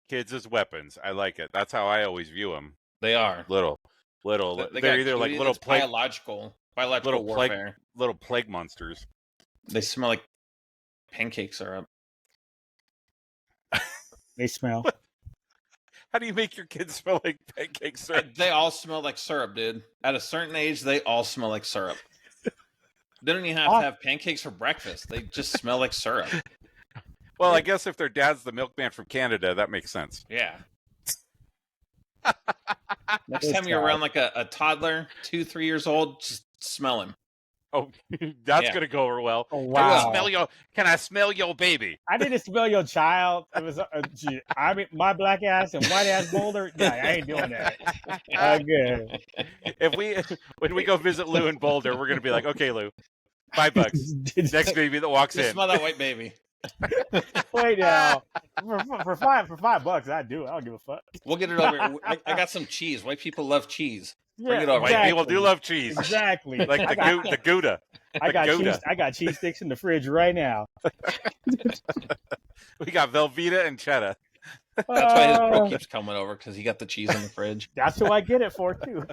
Kids as weapons. I like it. That's how I always view them. They are Little. They're either like little biological warfare. Little plague monsters. They smell like pancake syrup. They smell. How do you make your kids smell like pancake syrup? They all smell like syrup, dude. At a certain age, they all smell like syrup. They don't even have to have pancakes for breakfast. They just smell like syrup. Well, I guess if their dad's the milkman from Canada, that makes sense. Yeah. Next time you're around like a toddler, 2-3 years old, just smell him. Oh, that's gonna go over well. Oh, wow. Can I smell your baby? I didn't smell your child. It was I mean, my black ass and white ass Boulder. Yeah, I ain't doing that. Good. When we go visit Lou in Boulder, we're gonna be like, okay, Lou, $5. Next baby that walks in. Smell that white baby. Wait now. For $5, I do. I don't give a fuck. We'll get it over. I got some cheese. White people love cheese. Bring it over. White people do love cheese. Exactly. Like the Gouda. I got cheese sticks in the fridge right now. We got Velveeta and cheddar. That's why his bro keeps coming over, because he got the cheese in the fridge. That's who I get it for too.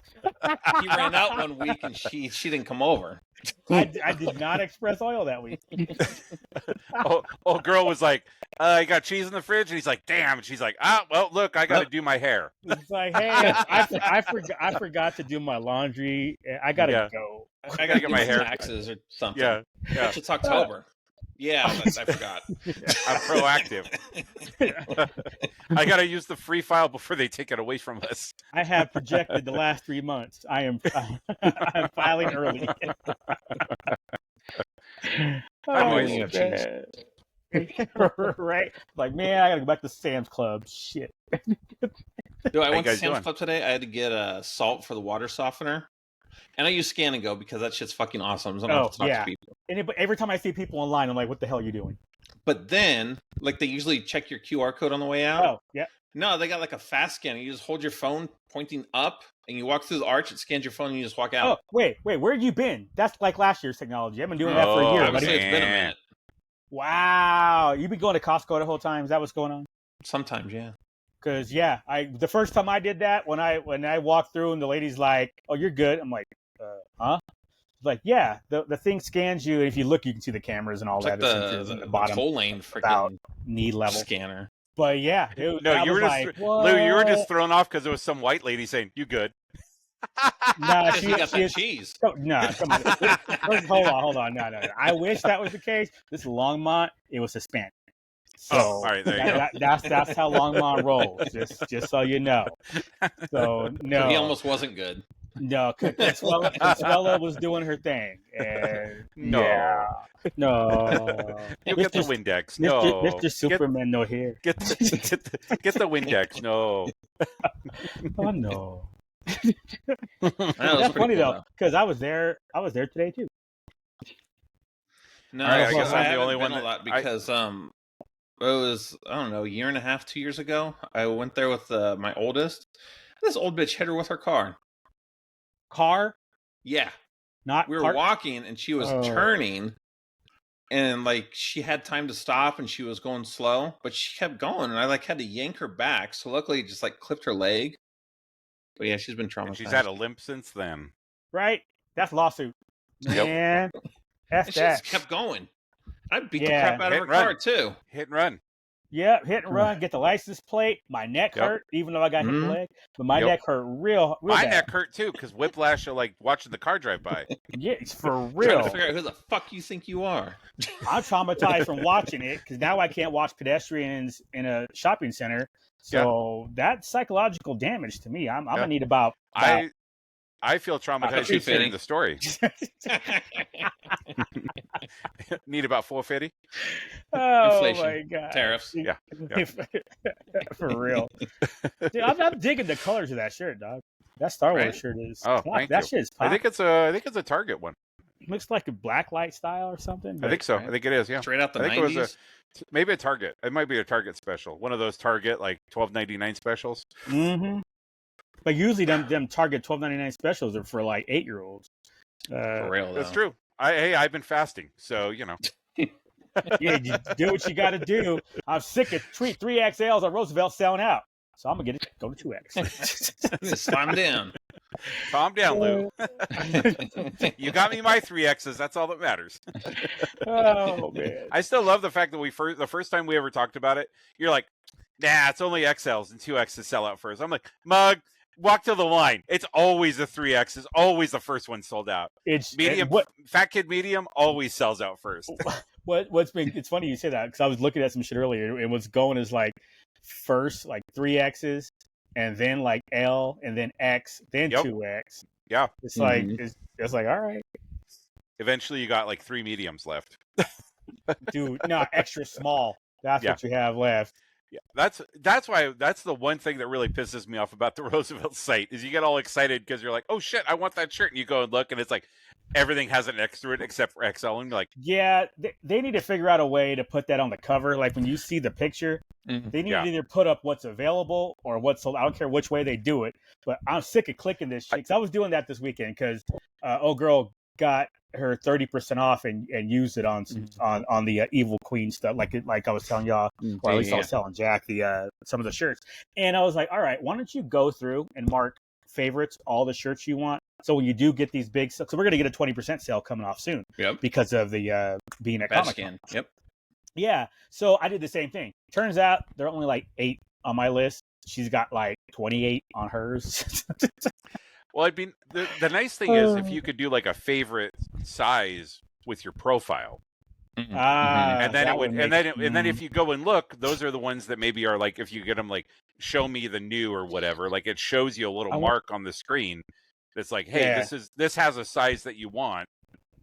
He ran out one week and she didn't come over. I did not express oil that week. Old girl was like, I got cheese in the fridge, and he's like, damn. And she's like, well, look, I got to do my hair. It's like, hey, I forgot to do my laundry. I gotta go. I gotta get my hair taxes or something. Yeah. It's October. Yeah, I forgot. I'm proactive. I got to use the free file before they take it away from us. I have projected the last 3 months. I'm filing early. Right? Like, man, I got to go back to Sam's Club. Shit. Dude, I went to Sam's Club today. I had to get salt for the water softener. And I use Scan and Go because that shit's fucking awesome. So I don't have to talk to people. And every time I see people online, I'm like, what the hell are you doing? But then, like, they usually check your QR code on the way out. Oh, yeah. No, they got like a fast scan. You just hold your phone pointing up, and you walk through the arch. It scans your phone, and you just walk out. Oh, wait. Where have you been? That's like last year's technology. I've been doing that for a year. I would say it's been a minute. Wow. You've been going to Costco the whole time? Is that what's going on? Sometimes, yeah. Because, the first time I did that, when I walked through and the lady's like, oh, you're good. I'm like, huh? Like, yeah, the thing scans you, and if you look, you can see the cameras and all that. Like the bottom toll lane freaking knee level scanner. But yeah, you were just Lou. You were just thrown off because it was some white lady saying, "You good?" Nah, she got that cheese. No, come on. Hold on. No. I wish that was the case. This is Longmont. It was Hispanic. So all right, there you go. That's how Longmont rolls. Just so you know. So no, he almost wasn't good. No, Consuela was doing her thing. And no. You get the Windex. No. Mr. Superman, no hair. Get the Windex. No. Oh, no. It's funny, though, because I was there today, too. No, I guess I'm the only one. A lot because, it was, I don't know, a year and a half, 2 years ago. I went there with my oldest. This old bitch hit her with her car. Car? Yeah. We were cart? walking and she was turning, and like she had time to stop and she was going slow, but she kept going, and I like had to yank her back. So luckily it just like clipped her leg. But yeah, she's been traumatized. And she's had a limp since then. Right? That's lawsuit. Yep. Man. That's and she just kept going. I beat the crap out of her car too. Hit and run. Yeah, hit and run, get the license plate. My neck hurt, even though I got hit in the leg. But my neck hurt real My bad. neck hurt too, because whiplash of like watching the car drive by. Yeah, it's for real. Trying to figure out who the fuck you think you are. I'm traumatized from watching it, because now I can't watch pedestrians in a shopping center. So that's psychological damage to me. I'm gonna need about I feel traumatized just hearing the story. Need about 450. Oh Inflation. My god! Tariffs. Yeah. For real. Dude, I'm digging the colors of that shirt, dog. That Star Wars shirt is. Oh, that shit is pop. I think it's a Target one. Looks like a blacklight style or something. I think so. I think it is. Yeah. Straight out the 90s. I think it was maybe a Target. It might be a Target special. One of those Target like $12.99 specials. Mm-hmm. But usually them Target $12.99 specials are for like 8-year-olds. For real, that's true. I've been fasting, so you know. Yeah, you do what you got to do. I'm sick of 3XLs on Roosevelt selling out. So I'm going to go to 2X. Slam down. Calm down, Lou. You got me my 3Xs. That's all that matters. Oh, man. I still love the fact that the first time we ever talked about it, you're like, nah, it's only XLs and 2Xs sell out first. I'm like, mug, walk to the line. It's always the 3X is always the first one sold out. It's medium, fat kid medium always sells out first. It's funny you say that because I was looking at some shit earlier and what's going is like first like 3Xs and then like L and then X, then 2X. Yeah. It's like, it's like, all right. Eventually you got like 3 mediums left. Dude, no, extra small. That's what you have left. Yeah, that's why that's the one thing that really pisses me off about the Roosevelt site is you get all excited because you're like, oh shit, I want that shirt, and you go and look, and it's like everything has an X through it except for XL, and you're like, yeah, they need to figure out a way to put that on the cover. Like when you see the picture, they need to either put up what's available or what's sold. I don't care which way they do it, but I'm sick of clicking this shit. 'Cause I was doing that this weekend because old girl got her 30% off and used it on the Evil Queen stuff, like I was telling y'all, or at least I was telling Jack some of the shirts, and I was like, all right, why don't you go through and mark favorites all the shirts you want, so when you do get these big sales, so we're gonna get a 20% sale coming off soon, because of the being at Comic-Con. Yeah, so I did the same thing. Turns out there are only like 8 on my list. She's got like 28 on hers. Well, I mean, the nice thing is if you could do like a favorite size with your profile, and then if you go and look, those are the ones that maybe are like if you get them like show me the new or whatever, like it shows you a little mark on the screen that's like, hey, this has a size that you want.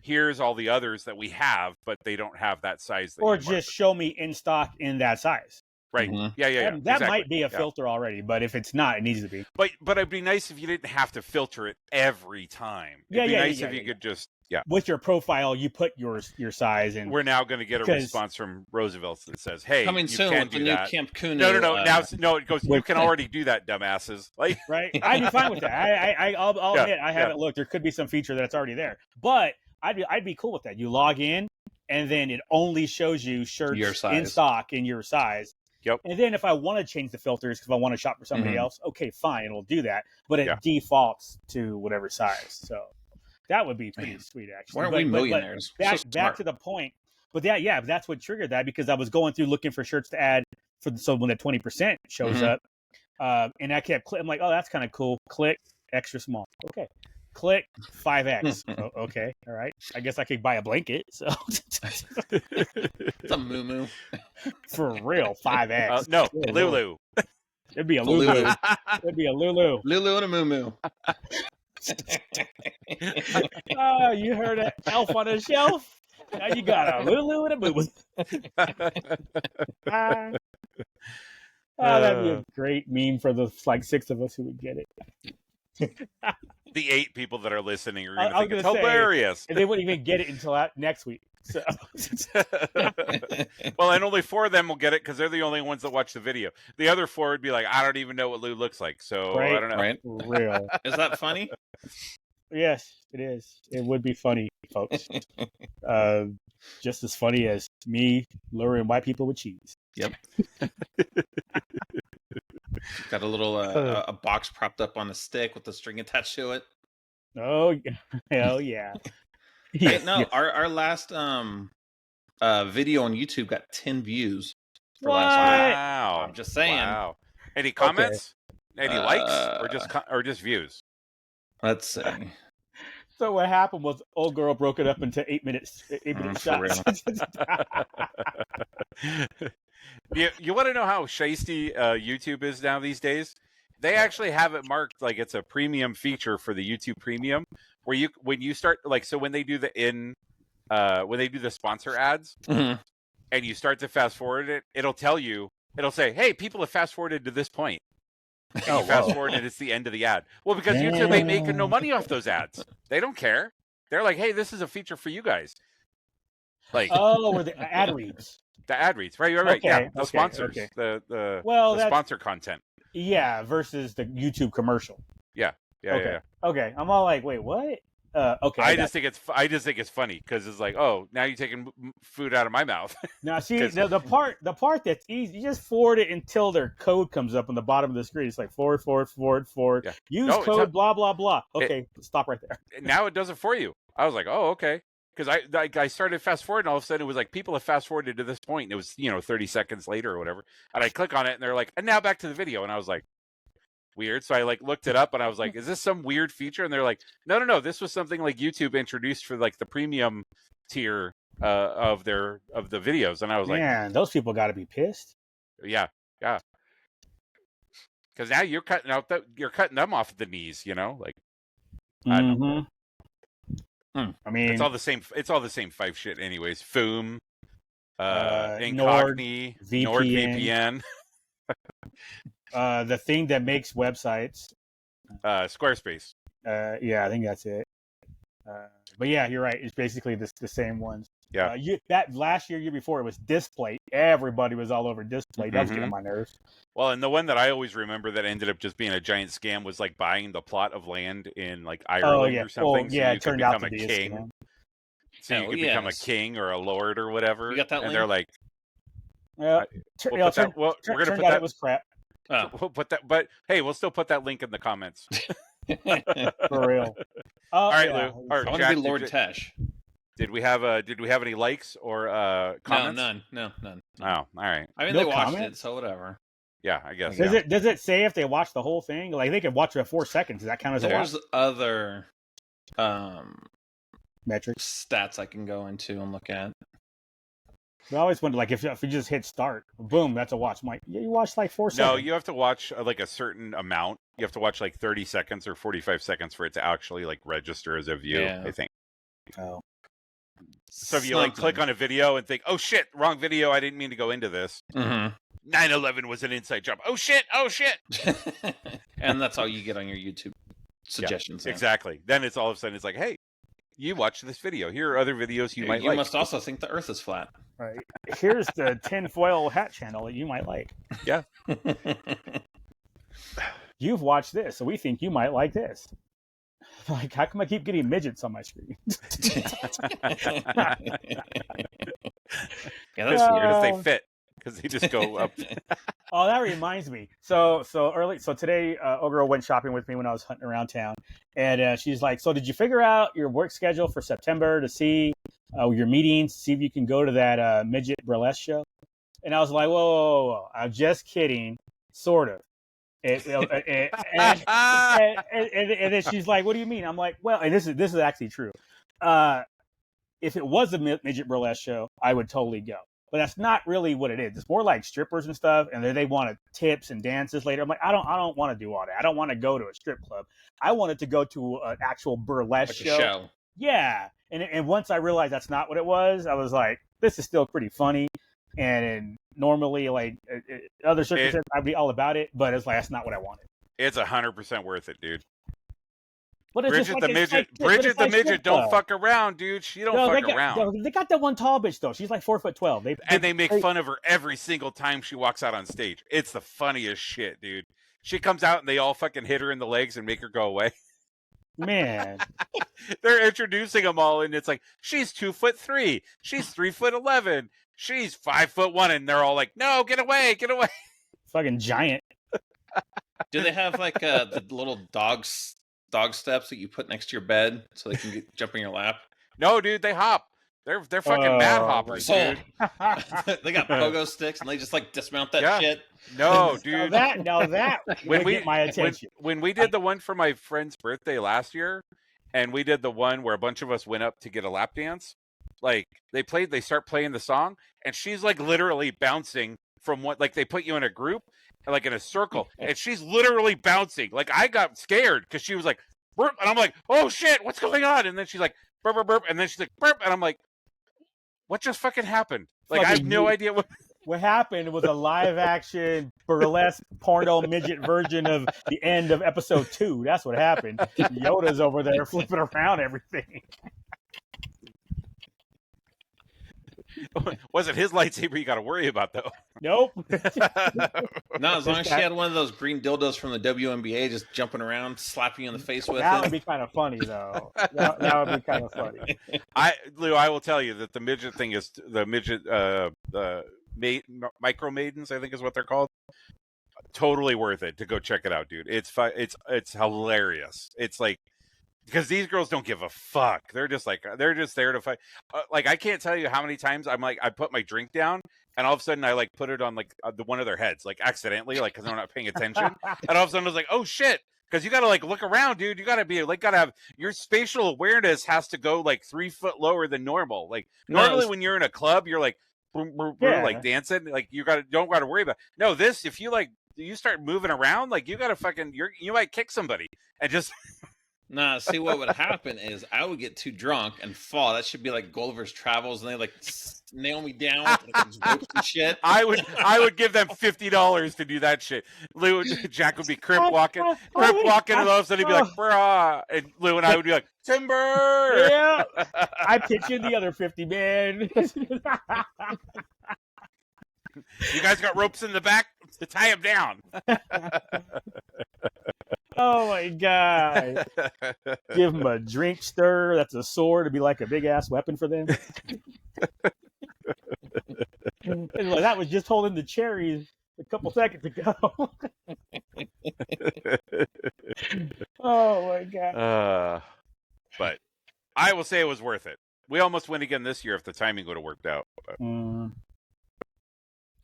Here's all the others that we have, but they don't have that size. Or just show me in stock in that size. Right. Yeah. That might be a filter already, but if it's not, it needs to be. But it'd be nice if you didn't have to filter it every time. It'd be nice if you could just with your profile, you put your size in. We're now going to get a response from Roosevelt that says, "Hey, coming you soon can with do the that." new Camp Kuno. No. It goes. You can already do that, dumbasses. Like, right? I'd be fine with that. I'll admit I haven't looked. There could be some feature that's already there, but I'd be cool with that. You log in, and then it only shows you shirts in stock in your size. Yep. And then if I want to change the filters because I want to shop for somebody else, okay, fine, it'll do that. But it defaults to whatever size. So that would be pretty sweet, actually. Why aren't we millionaires? Back to the point. But that's what triggered that because I was going through looking for shirts to add so when the 20% shows up, and I kept clicking. I'm like, oh, that's kind of cool. Click extra small. Okay. Click 5X. Okay, all right. I guess I could buy a blanket. So it's a moo-moo. For real, 5X. No, Lulu. It'd be a Lulu. It'd be a Lulu. Lulu and a moo-moo. Oh, you heard an elf on a shelf? Now you got a Lulu and a moo-moo. That'd be a great meme for the 6 of us who would get it. The 8 people that are listening are going to think it's hilarious. And they wouldn't even get it until next week. So. Well, and only 4 of them will get it because they're the only ones that watch the video. The other 4 would be like, I don't even know what Lou looks like, so I don't know. Right? Real. Is that funny? Yes, it is. It would be funny, folks. Just as funny as me luring white people with cheese. Yep. Got a little a box propped up on a stick with a string attached to it. Oh, hell yeah. Hey, no, our last video on YouTube got 10 views for last week. Wow. I'm just saying. Wow. Any comments? Any likes or just views? Let's see. So what happened was old girl broke it up into 8-minute shots. You want to know how shiesty YouTube is now these days? They actually have it marked like it's a premium feature for the YouTube Premium, where when you start when they do the sponsor ads and you start to fast forward it, it'll say, hey, people have fast forwarded to this point. And you fast forward and it's the end of the ad. Well, because YouTube ain't making no money off those ads. They don't care. They're like, hey, this is a feature for you guys. Like, or the ad reads. The ad reads, right? Okay, yeah, the sponsors, the sponsor content. Yeah, versus the YouTube commercial. Yeah. Okay, I'm all like, wait, what? Okay. I just think it's funny because it's like, oh, now you're taking food out of my mouth. Now, see, the part that's easy, you just forward it until their code comes up on the bottom of the screen. It's like forward. Yeah. Use code, blah, blah, blah. Okay, stop right there. Now it does it for you. I was like, oh, okay. Because I started fast forward, and all of a sudden it was like people have fast forwarded to this point, and it was 30 seconds later or whatever. And I click on it, and they're like, and now back to the video, and I was like, weird. So I like looked it up, and I was like, is this some weird feature? And they're like, no, this was something like YouTube introduced for like the premium tier of the videos. And I was like, man, those people got to be pissed. Yeah. Because now you're cutting them off at the knees, like. I don't know. I mean, it's all the same. It's all the same Five shit, anyways. Foom, Incogni, NordVPN, the thing that makes websites, Squarespace. Yeah, I think that's it. But yeah, you're right. It's basically the same ones. Yeah. That last year before, it was Display. Everybody was all over Display. That was getting on my nerves. Well, and the one that I always remember that ended up just being a giant scam was like buying the plot of land in like Ireland or something. It turned out to be a king. So you could become a king or a lord or whatever. You got that and link? they're like, we're gonna put that. It was crap. We'll put that, but hey, we'll still put that link in the comments. For real. All right, Lou. I want to be Lord Tesh. Did we have any likes or comments? No, none. Oh, all right. I mean, they watched it, so whatever. Yeah, I guess. Does it say if they watch the whole thing? Like they could watch it 4 seconds. Does that count as a watch? There's other metrics, stats I can go into and look at. I always wonder, like, if you just hit start, boom, that's a watch. You watch like 4 seconds. No, you have to watch like a certain amount. You have to watch like 30 seconds or 45 seconds for it to actually like register as a view. Yeah. I think. Oh. So if you like click on a video and think, oh shit, wrong video, I didn't mean to go into this. 9/11 was an inside job. Oh shit. And that's all you get on your YouTube suggestions. Yeah, exactly. Then it's all of a sudden it's like, hey, you watch this video. Here are other videos you might like. You must also think the Earth is flat. Right. Here's the tinfoil hat channel that you might like. Yeah. You've watched this, so we think you might like this. Like, how come I keep getting midgets on my screen? Yeah, that's weird. Because they fit. Because they just go up. Oh, that reminds me. So today, a girl went shopping with me when I was hunting around town, and she's like, "So did you figure out your work schedule for September to see your meetings, see if you can go to that midget burlesque show?" And I was like, "Whoa. I'm just kidding, sort of." And then she's like, "What do you mean?" I'm like, "Well," and this is actually true. If it was a midget burlesque show, I would totally go. But that's not really what it is. It's more like strippers and stuff, and they want tips and dances later. I'm like, I don't want to do all that. I don't want to go to a strip club. I wanted to go to an actual burlesque show. Yeah. And once I realized that's not what it was, I was like, this is still pretty funny. And normally, like other circumstances, I'd be all about it. But it's like that's not what I wanted. It's 100% worth it, dude. But it's Bridget the midget don't fuck around, dude. She don't fuck around. They got that one tall bitch though. She's like 4'12". They make fun of her every single time she walks out on stage. It's the funniest shit, dude. She comes out and they all fucking hit her in the legs and make her go away. Man, they're introducing them all, and it's like she's 2'3", she's 3'11", she's 5'1", and they're all like, "No, get away, get away!" Fucking giant. Do they have like the little dog steps that you put next to your bed so they can jump in your lap? No, dude, they hop. They're fucking mad hoppers, dude. They got pogo sticks and they just like dismount that shit. No, dude. Now that would get my attention. When we did the one for my friend's birthday last year, and we did the one where a bunch of us went up to get a lap dance, like they start playing the song, and she's like literally bouncing from what, like they put you in a group, like in a circle, and she's literally bouncing. Like I got scared because she was like, burp, and I'm like, oh shit, what's going on? And then she's like, burp, burp, burp, and then she's like, burp, and I'm like, what just fucking happened? Like I have no idea what. What happened was a live-action burlesque porno midget version of the end of episode 2. That's what happened. Yoda's over there flipping around everything. Wasn't his lightsaber you got to worry about though. Nope. No, as long as she had one of those green dildos from the WNBA just jumping around, slapping you in the face with That it. would be kind of funny, though. That would be kind of funny. Lou, I will tell you that the midget thing is the midget, micro maidens, I think is what they're called. Totally worth it to go check it out, dude. It's hilarious. It's like, because these girls don't give a fuck. They're just there to fight. Like, I can't tell you how many times I'm like, I put my drink down and all of a sudden I like put it on like one of their heads, like accidentally, like, because I'm not paying attention. And all of a sudden I was like, oh shit. Because you got to like look around, dude. You got to be like, got to have your spatial awareness has to go like 3 foot lower than normal. Like normally when you're in a club, you're like, boom, boom, boom, like dancing. Like don't got to worry about. No, this, if you like, you start moving around, like you got to fucking, you might kick somebody and just. Nah, see what would happen is I would get too drunk and fall. That should be like Gulliver's Travels, and they like nail me down with like, ropes and shit. I would give them $50 to do that shit. Lou, Jack would be crip walking, and all of a sudden he'd be like, "Brah," and Lou and I would be like, "Timber." Yeah, I pitch in the other 50, man. You guys got ropes in the back to tie him down. Oh my god! Give them a drink stir. That's a sword to be like a big ass weapon for them. And that was just holding the cherries a couple seconds ago. Oh my god! But I will say it was worth it. We almost win again this year if the timing would have worked out.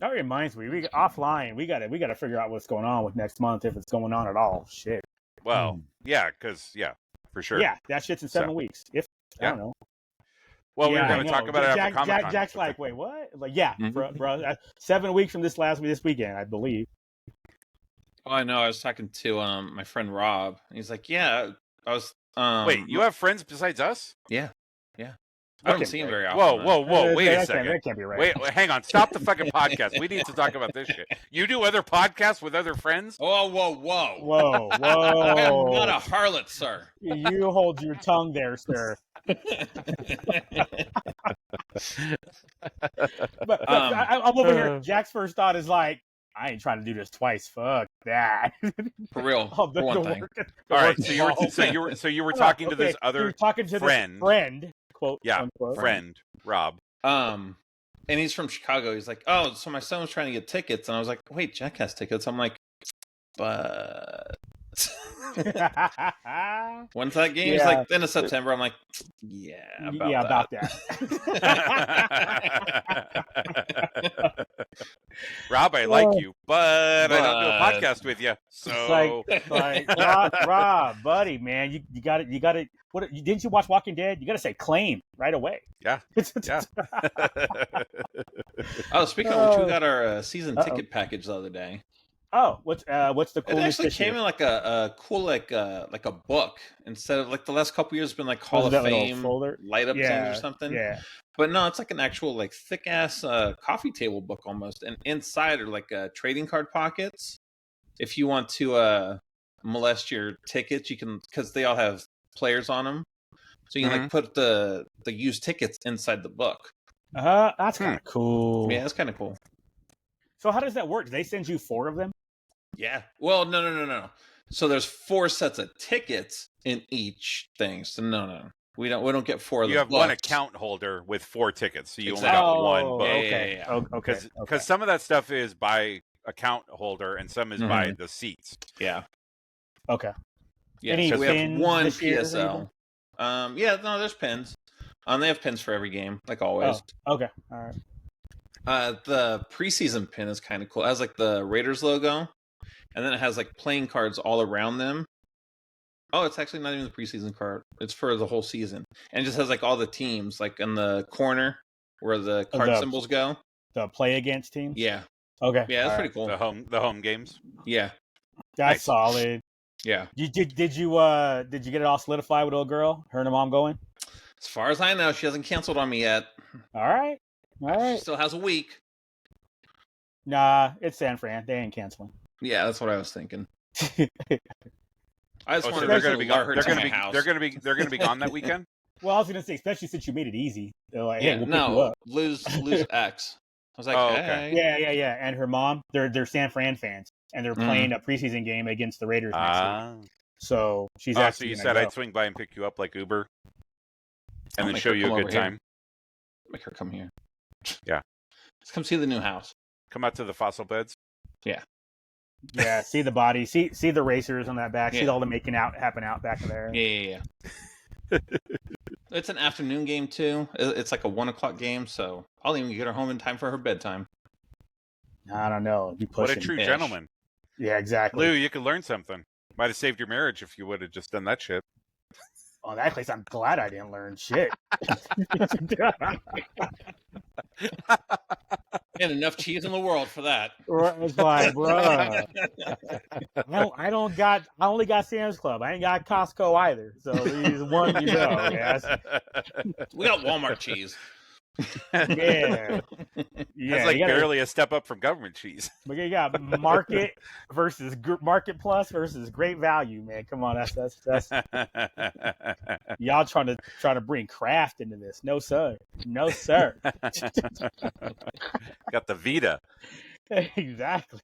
That reminds me, we offline. We gotta figure out what's going on with next month, if it's going on at all. Shit. Well, yeah, because for sure. Yeah, that shit's in 7 weeks. If I don't know. Well, we're going to talk about it after Comic-Con. Jack's like, wait, what? Like, yeah, bro, 7 weeks from this weekend, I believe. Oh, I know. I was talking to my friend Rob. And he's like, yeah, I was. Wait, you have friends besides us? Yeah. I don't see him very often. Whoa! Wait a second. That can't be right. Wait, hang on. Stop the fucking podcast. We need to talk about this shit. You do other podcasts with other friends? Whoa! I am not a harlot, sir. You hold your tongue there, sir. But I'm over here. Jack's first thought is like, I ain't trying to do this twice. Fuck that. For real. For one thing. All right. So you were talking to this other friend. Quote, yeah, unquote. Friend, Rob. And he's from Chicago. He's like, oh, so my son was trying to get tickets. And I was like, wait, Jack has tickets. I'm like, but... When's that game? He's like, end of September. I'm like, about that. Rob, I like you, but I don't do a podcast with you. So, it's like Rob, buddy, man, you got it. What didn't you watch Walking Dead? You got to say claim right away. Yeah. Oh, speaking of which, we got our season ticket package the other day. Oh, what's the coolest? It actually came in like a cool like a book instead of like the last couple years been like Hall of Fame light up things or something. Yeah. But no, it's like an actual like thick ass coffee table book almost, and inside are like trading card pockets. If you want to molest your tickets, you can, because they all have players on them, so you can like put the used tickets inside the book. That's kind of cool. Yeah, that's kind of cool. So how does that work? Do they send you 4 of them? Yeah. Well, no. So there's 4 sets of tickets in each thing. So no. We don't get 4 of them. You have books. one account holder with 4 tickets, so you only got one book. Okay. Because some of that stuff is by account holder and some is by the seats. Yeah. Okay. Yeah. So we have one PSL. There's pins. They have pins for every game, like always. Oh, okay. All right. The preseason pin is kind of cool. It has like the Raiders logo, and then it has like playing cards all around them. Oh, it's actually not even the preseason card. It's for the whole season, and it just has like all the teams like in the corner where the card symbols go. The play against teams. Yeah. Okay. Yeah, that's pretty cool. The home games. Yeah. That's solid. Yeah. Did you get it all solidified with old girl? Her and her mom going? As far as I know, she hasn't canceled on me yet. All right. She still has a week. Nah, it's San Fran. They ain't canceling. Yeah, that's what I was thinking. I just They're going to be gone that weekend. Well, I was gonna say, especially since you made it easy. They're like, hey, we'll pick you up. lose X. I was like, okay. Hey. Yeah. And her mom, they're San Fran fans, and they're playing a preseason game against the Raiders next week. So she's actually. So you said I'd swing by and pick you up like Uber, and then show you a good time. Make her come here. Yeah. Let's come see the new house. Come out to the fossil beds. Yeah. Yeah, see the body, see the racers on that back, see all the making out happen out back there. Yeah. It's an afternoon game too. It's like a 1:00 game, so I'll even get her home in time for her bedtime. I don't know. What a true gentleman. Yeah, exactly. Lou, you could learn something. Might have saved your marriage if you would have just done that shit. Oh, that place, I'm glad I didn't learn shit. And enough cheese in the world for that. It's like, bro, I only got Sam's Club. I ain't got Costco either. So these one, yes. We got Walmart cheese. Yeah. That's like barely a step up from government cheese. But you got market plus versus great value, man. Come on, that's y'all trying to bring craft into this. No sir. Got the Vita. Exactly.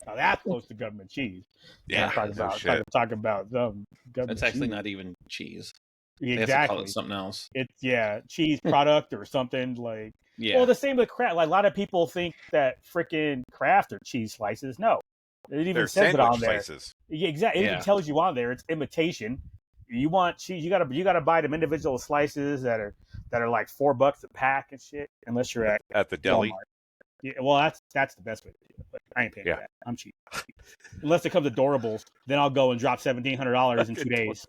Now that's close to government cheese. Yeah. Talk about government. It's actually cheese. not even cheese. Exactly. They have to call it something else. It's cheese product or something like. Yeah. Well, the same with Kraft. Like a lot of people think that freaking Kraft are cheese slices. No, it even says it on there. Slices. Yeah, exactly. It even tells you on there it's imitation. You want cheese? You gotta buy them individual slices that are like $4 a pack and shit. Unless you're at the deli. Walmart. Yeah, well, that's the best way to do it. But I ain't paying for that. I'm cheap. Unless it comes to Adorables, then I'll go and drop $1,700 in 2 days.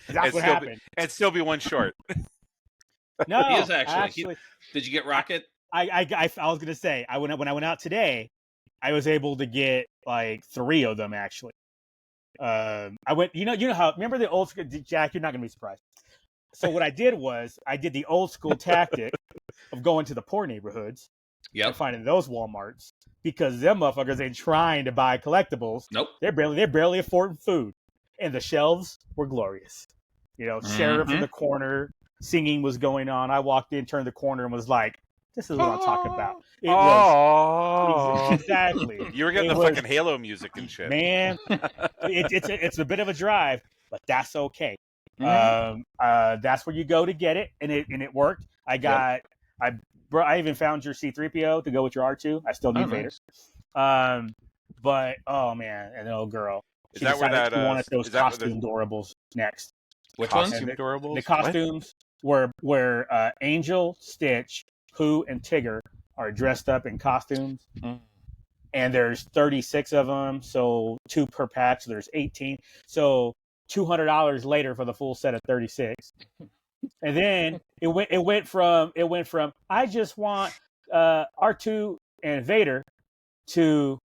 That's what happened. And still be one short. No, he is actually. Did you get Rocket? I was gonna say when I went out today, I was able to get like 3 of them actually. I went. You know how? Remember the old school, Jack? You're not gonna be surprised. So what I did was I did the old school tactic of going to the poor neighborhoods and finding those Walmarts because them motherfuckers ain't trying to buy collectibles. Nope. They're barely affording food, and the shelves were glorious. Sheriff in the corner. Singing was going on. I walked in, turned the corner, and was like, "This is what I'm talking about." It was exactly. You were getting the fucking Halo music and shit, man. It's a bit of a drive, but that's okay. That's where you go to get it, and it worked. I even found your C-3PO to go with your R2. I still need Vader. Nice. But oh man, and the old girl. Is that where that wanted those costume Adorables next? Which costume Adorables? The costumes where Angel, Stitch, Pooh, and Tigger are dressed up in costumes. And there's 36 of them, so 2 per pack, so there's 18. So $200 later for the full set of 36. And then it went from I just want R2 and Vader to,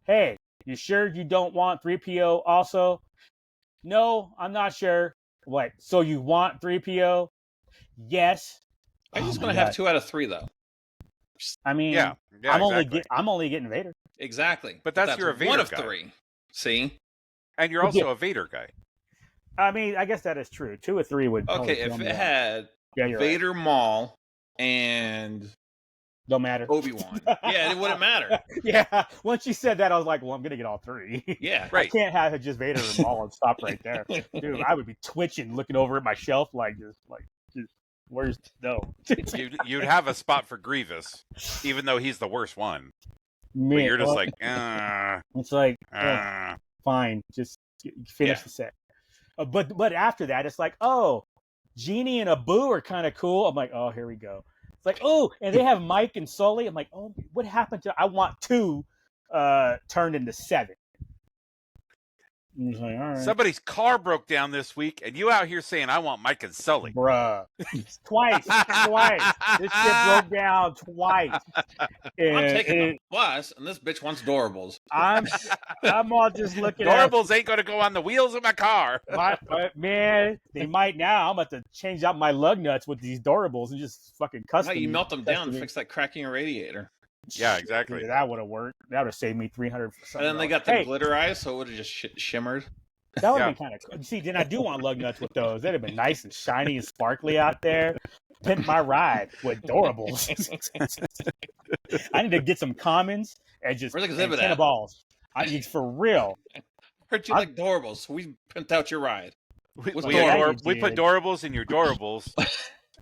hey, you sure you don't want 3PO also? No, I'm not sure. What? So you want 3PO? Yes. I'm just going to have 2 out of 3 though. I mean, I'm only getting Vader. Exactly. But that's your Vader 1 of guy. 3. See? And you're also a Vader guy. I mean, I guess that is true. 2 or 3 would. Okay, if it had Vader, right. Maul, and don't matter. Obi-Wan. Yeah, it wouldn't matter. Yeah. Once you said that, I was like, well, I'm gonna get all 3. Yeah. Right. I can't have just Vader and Maul and stop right there. Dude, I would be twitching, looking over at my shelf like this, where's You'd have a spot for Grievous, even though he's the worst one. Man, but you're just it's like fine, just finish the set. But after that, it's like, oh, Genie and Abu are kind of cool. I'm like, oh, here we go. It's like, oh, and they have Mike and Sully. I'm like, oh, what happened to? I want 2 turned into 7. Like, all right. Somebody's car broke down this week, and you out here saying, I want Mike and Sully. Bruh. Twice. This shit broke down twice. And I'm taking the bus, and this bitch wants Doorables. I'm all just looking Doorables ain't going to go on the wheels of my car. Man, they might now. I'm about to change out my lug nuts with these Doorables and just fucking custom. You melt them down and fix that cracking a radiator. Yeah, exactly. Dude, that would have worked. That would have saved me $300. And then they got the glitter eyes, so it would have just shimmered. That would have been kind of cool. See, then I do want lug nuts with those. That'd have been nice and shiny and sparkly out there. Pimp my ride with Doorables. I need to get some commons and just Where's the exhibit 10 at? balls. I need for real. Heard you like Doorables, so we pimped out your ride. We put you did. Doorables in your Doorables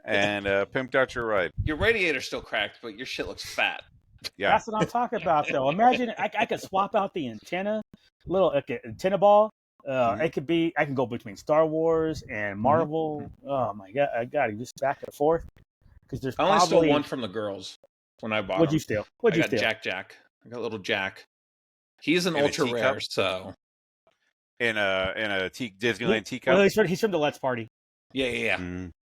and pimped out your ride. Your radiator's still cracked, but your shit looks fat. Yeah, That's what I'm talking about, though. Imagine I could swap out the antenna, little antenna ball. It could be. I can go between Star Wars and Marvel. Oh my god! I got to just back and forth because there's. I only probably... stole one from the girls when I bought. What'd them. you steal? What'd you I got steal? Jack. I got little Jack. He's an In a ultra rare, teacup? so in a Disneyland teacup. Well, he's from the Let's Party yeah.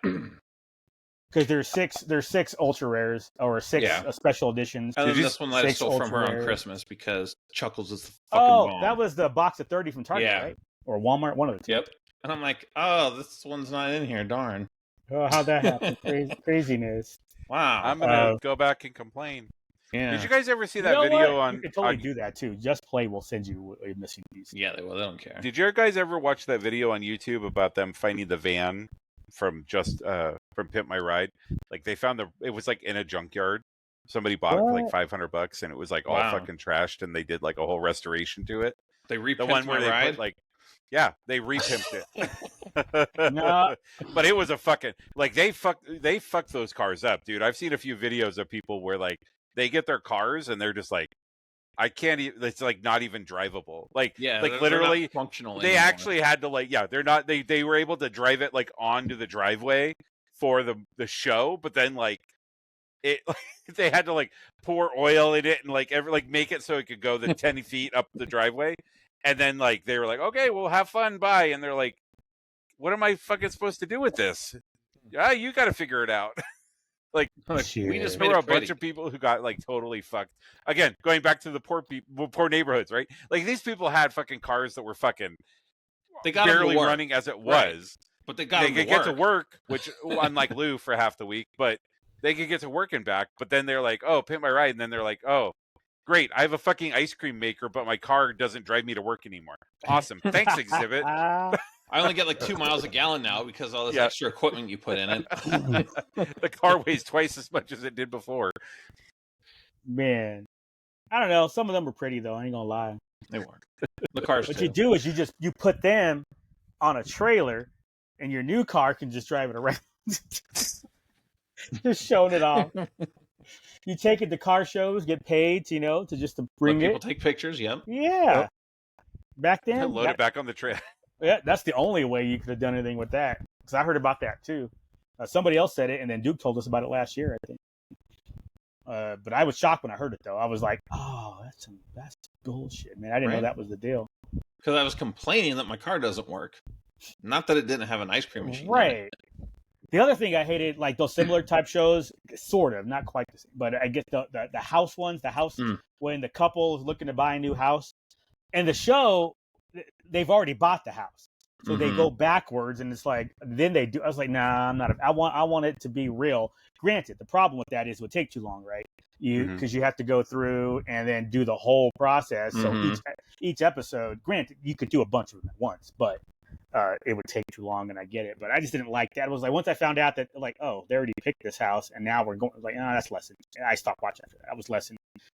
because there's six ultra rares or six special editions. And then you this one I six stole from her on ultra-rares. Christmas because Chuckles is the fucking bomb. That was the box of 30 from Target, Yeah. right? Or Walmart, one of the two. Yep. And I'm like, oh, this one's not in here. Darn. Oh, how'd that happen? Craziness. Wow. I'm gonna go back and complain. Yeah. Did you guys ever see You that know video what? on? You can totally on- do that too. Just Play will send you a missing piece. Yeah, they don't care. Did you guys ever watch that video on YouTube about them finding the van from from Pimp My Ride? Like they found it was like in a junkyard. Somebody bought it for like $500, and it was like all fucking trashed, and they did like a whole restoration to it. They repimped The one where my they ride? put like, yeah, they repimped it. No. But it was a fucking like they fuck those cars up, dude. I've seen a few videos of people where like they get their cars and they're just like, I can't even. It's like not even drivable. Like like literally not functional. they anymore. actually had to like they're not they were able to drive it like onto the driveway for the show, but then like it they had to like pour oil in it and like make it so it could go the 10 feet up the driveway, and then like they were like, okay, well have fun, bye, and they're like, what am I fucking supposed to do with this? Yeah, you got to figure it out. Like we just there made were it a bunch of people who got like totally fucked. Again, going back to the poor neighborhoods, right? Like these people had fucking cars that were fucking they got barely running as it was, but they could get to work, which unlike Lou for half the week, but they could get to work and back. But then they're like, oh, Pimp My Ride, and then they're like, oh, great, I have a fucking ice cream maker, but my car doesn't drive me to work anymore. Awesome, thanks, Exhibit. I only get like 2 miles a gallon now because all this extra equipment you put in it. The car weighs twice as much as it did before. Man, I don't know. Some of them were pretty though. I ain't gonna lie. They weren't. The cars. What too. you do is you put them on a trailer, and your new car can just drive it around. Just showing it off. You take it to car shows, get paid, to bring Let it. people take pictures. Yep. Yeah. Yep. Back then, Load it back on the trail. Yeah, that's the only way you could have done anything with that. Because I heard about that too. Somebody else said it, and then Duke told us about it last year, I think. But I was shocked when I heard it, though. I was like, "Oh, that's bullshit, man! I didn't know that was the deal." Because I was complaining that my car doesn't work, not that it didn't have an ice cream machine. Right. The other thing I hated, like those similar type shows, sort of, not quite the same, but I get the house ones. The house when the couple is looking to buy a new house, and the show, they've already bought the house, so they go backwards, and it's like then they do. I was like, nah, I'm not. I want it to be real. Granted, the problem with that is it would take too long, right? Because you have to go through and then do the whole process. So each episode, granted, you could do a bunch of them at once, but it would take too long, and I get it. But I just didn't like that. It was like once I found out that like, oh, they already picked this house, and now we're going. Like, that's less. I stopped watching after that. I was less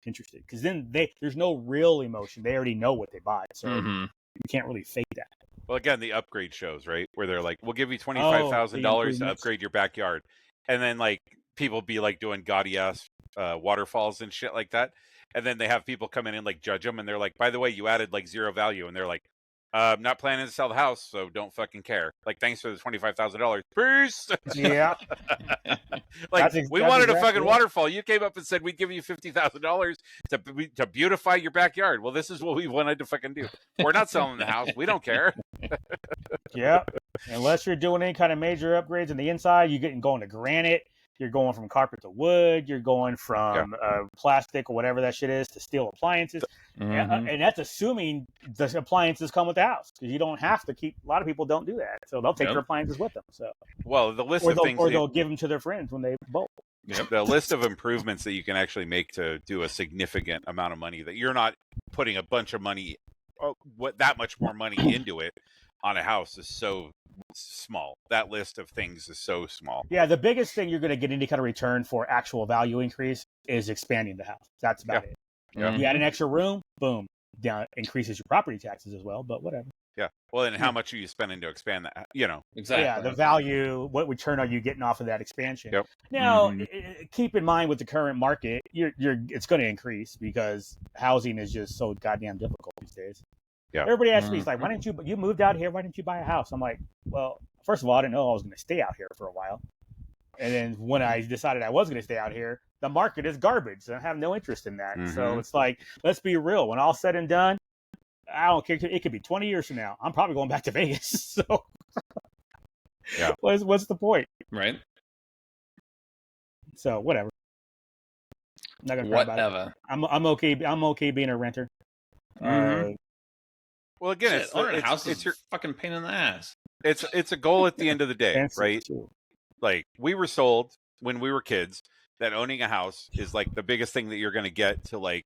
interested because then there's no real emotion. They already know what they bought, so you can't really fake that. Well, again, the upgrade shows, right, where they're like, we'll give you $25,000 to upgrade your backyard, and then like people be like doing gaudy ass waterfalls and shit like that, and then they have people come in and like judge them, and they're like, by the way, you added like zero value, and they're like, I'm not planning to sell the house, so don't fucking care. Like, thanks for the $25,000. Peace. Yeah. Like, we wanted a fucking waterfall. You came up and said we'd give you $50,000 to beautify your backyard. Well, this is what we wanted to fucking do. We're not selling the house. We don't care. Yeah. Unless you're doing any kind of major upgrades in the inside, you're going to granite. You're going from carpet to wood. You're going from plastic or whatever that shit is to steel appliances. And that's assuming the appliances come with the house, because you don't have to keep. A lot of people don't do that, so they'll take their appliances with them. So, well, the list or of things, or they'll give them to their friends when they bolt. The list of improvements that you can actually make to do a significant amount of money that you're not putting a bunch of money what that much more money into it on a house is so small. That list of things is so small. Yeah, the biggest thing you're going to get any kind of return for actual value increase is expanding the house. That's about it. Yeah. You add an extra room, boom, down increases your property taxes as well, but whatever. Yeah. Well, and how much are you spending to expand that? Exactly. Yeah, the value, what return are you getting off of that expansion? Yep. Now, keep in mind with the current market, it's going to increase because housing is just so goddamn difficult these days. Yeah. Everybody asks me, it's like, why didn't you moved out here? Why didn't you buy a house? I'm like, well, first of all, I didn't know I was going to stay out here for a while. And then when I decided I was going to stay out here, the market is garbage. I have no interest in that. So it's like, let's be real. When all said and done, I don't care. It could be 20 years from now. I'm probably going back to Vegas. So yeah, what's the point? Right. So whatever. I'm not gonna cry about it. I'm okay. I'm okay being a renter. Well, again, owning a house is your fucking pain in the ass. It's a goal at the end of the day, right? Like, we were sold when we were kids that owning a house is like the biggest thing that you're going to get to like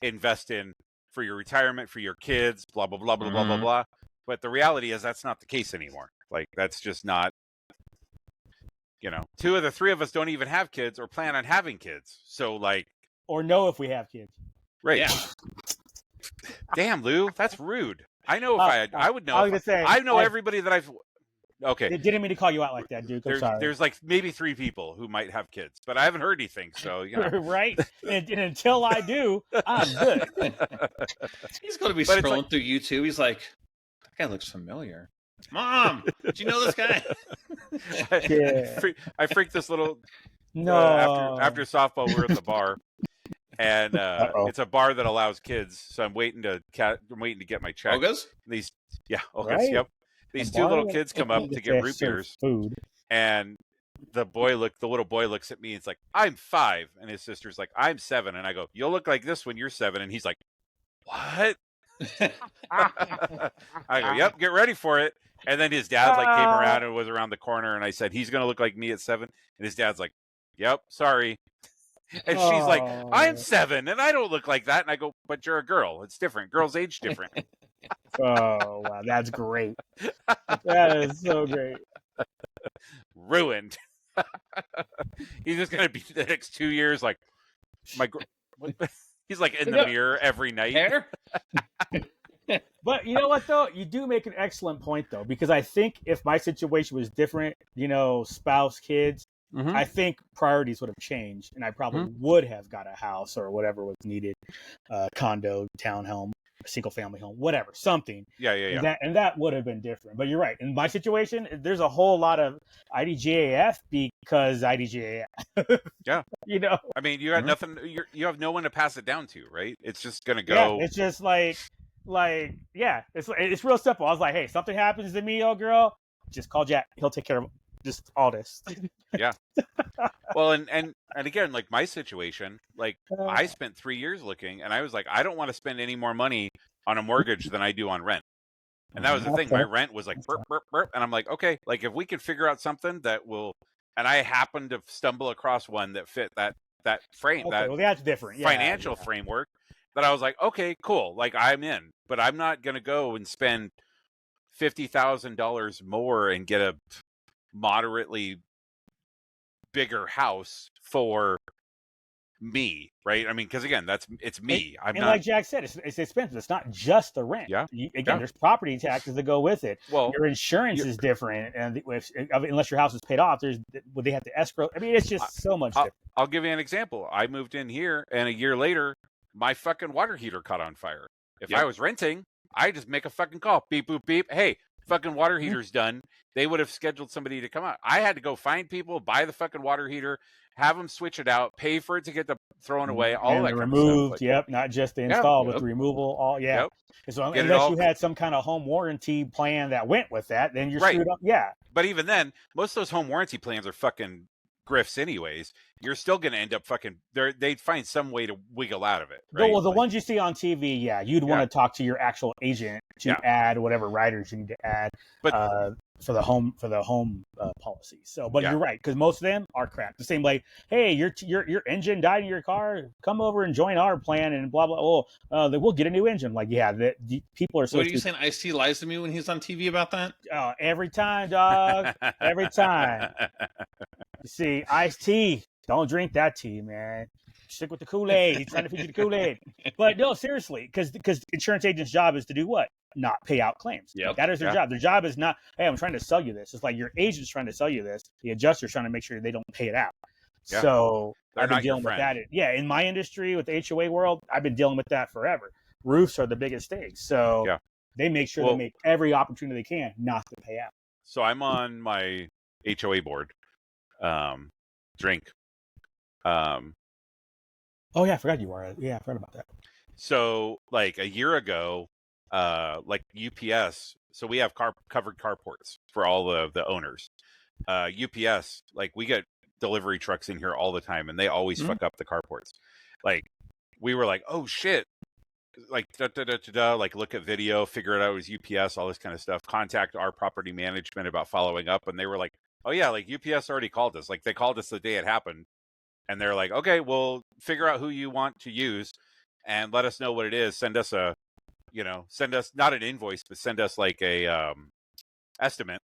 invest in for your retirement, for your kids, blah blah blah blah blah blah blah. But the reality is that's not the case anymore. Like, that's just not. 2 of the 3 of us don't even have kids or plan on having kids. So like, or know if we have kids. Right. Yeah. Damn, Lou, that's rude. I know if I would know. I know everybody that I've. Okay. They didn't mean to call you out like that, Duke. I'm sorry. There's like maybe 3 people who might have kids, but I haven't heard anything. So right. And until I do, I'm good. He's going to be scrolling through YouTube. He's like, that guy looks familiar. Mom, did you know this guy? I freaked this little. No. After softball, we were at the bar, and it's a bar that allows kids. So I'm waiting to get my check. Ogas? Ogas. Right? Yep. These 2 little kids come up to get root beers, and the little boy looks at me and it's like, I'm 5, and his sister's like, I'm 7, and I go, you'll look like this when you're 7, and he's like, what? I go, yep, get ready for it. And then his dad came around and was around the corner, and I said, he's gonna look like me at 7, and his dad's like, yep, sorry. And she's like, I'm 7 and I don't look like that. And I go, but you're a girl. It's different. Girls age different. Oh, wow. That's great. That is so great. Ruined. He's just going to be the next 2 years like, he's like in the mirror every night. But you know what, though? You do make an excellent point, though, because I think if my situation was different, spouse, kids, I think priorities would have changed, and I probably would have got a house or whatever was needed, condo, townhome, single family home, whatever, something. Yeah. And that would have been different. But you're right. In my situation, there's a whole lot of IDGAF because IDGAF. Yeah. I mean, you got nothing. You have no one to pass it down to, right? It's just gonna go. Yeah, it's just like it's real simple. I was like, hey, something happens to me, girl, just call Jack. He'll take care of just all this. Yeah. Well, and again, like my situation, like I spent 3 years looking, and I was like, I don't want to spend any more money on a mortgage than I do on rent. And that was the thing. My rent was like burp, burp, burp. And I'm like, okay, like if we could figure out something that will, and I happened to stumble across one that fit that frame, that's different. Financial framework, that I was like, okay, cool. Like I'm in, but I'm not going to go and spend $50,000 more and get a moderately bigger house for me, right? I mean, because again, it's me. I'm not, like Jack said, it's expensive. It's not just the rent. Yeah. There's property taxes that go with it. Well, your insurance is different, and unless your house is paid off, they have to escrow. I mean, it's just so much different. I'll give you an example. I moved in here, and a year later, my fucking water heater caught on fire. If I was renting, I just make a fucking call. Beep, boop, beep. Hey, fucking water heater's done. They would have scheduled somebody to come out. I had to go find people, buy the fucking water heater, have them switch it out, pay for it to get thrown away, all and that removed. Kind of stuff. Not just the install, but the removal. So unless you had some kind of home warranty plan that went with that, then you're screwed up. Yeah. But even then, most of those home warranty plans are fucking grifts anyways. You're still going to end up fucking they'd find some way to wiggle out of it, right? Well, the ones you see on TV, you'd want to talk to your actual agent to add whatever riders you need to add. But for the home policy. So, but you're right, because most of them are crap. The same way, hey, your engine died in your car, come over and join our plan and blah blah. We'll get a new engine. Like, yeah, people are so. What are you saying? Ice-T lies to me when he's on TV about that? Every time, dog. Every time. You see, iced tea. Don't drink that tea, man. Stick with the Kool-Aid. He's trying to feed you the Kool-Aid. But no, seriously, because insurance agent's job is to do what? Not pay out claims. Yep. That is their job. Their job is not, hey, I'm trying to sell you this. It's like your agent's trying to sell you this. The adjuster's trying to make sure they don't pay it out. Yeah. So I've been dealing with that. Yeah, in my industry, with the HOA world, I've been dealing with that forever. Roofs are the biggest thing. So they make sure they make every opportunity they can not to pay out. So I'm on my HOA board. Drink. Oh yeah, I forgot you were. Yeah, I forgot about that. So like a year ago, like UPS. So we have covered carports for all the owners. UPS, like we get delivery trucks in here all the time, and they always fuck up the carports. Like we were like, oh shit, like like look at video, figure it out, it was UPS, all this kind of stuff. Contact our property management about following up, and they were like, oh yeah, like UPS already called us. Like they called us the day it happened. And they're like, okay, well, figure out who you want to use and let us know what it is. Send us send us not an invoice, but send us like a estimate.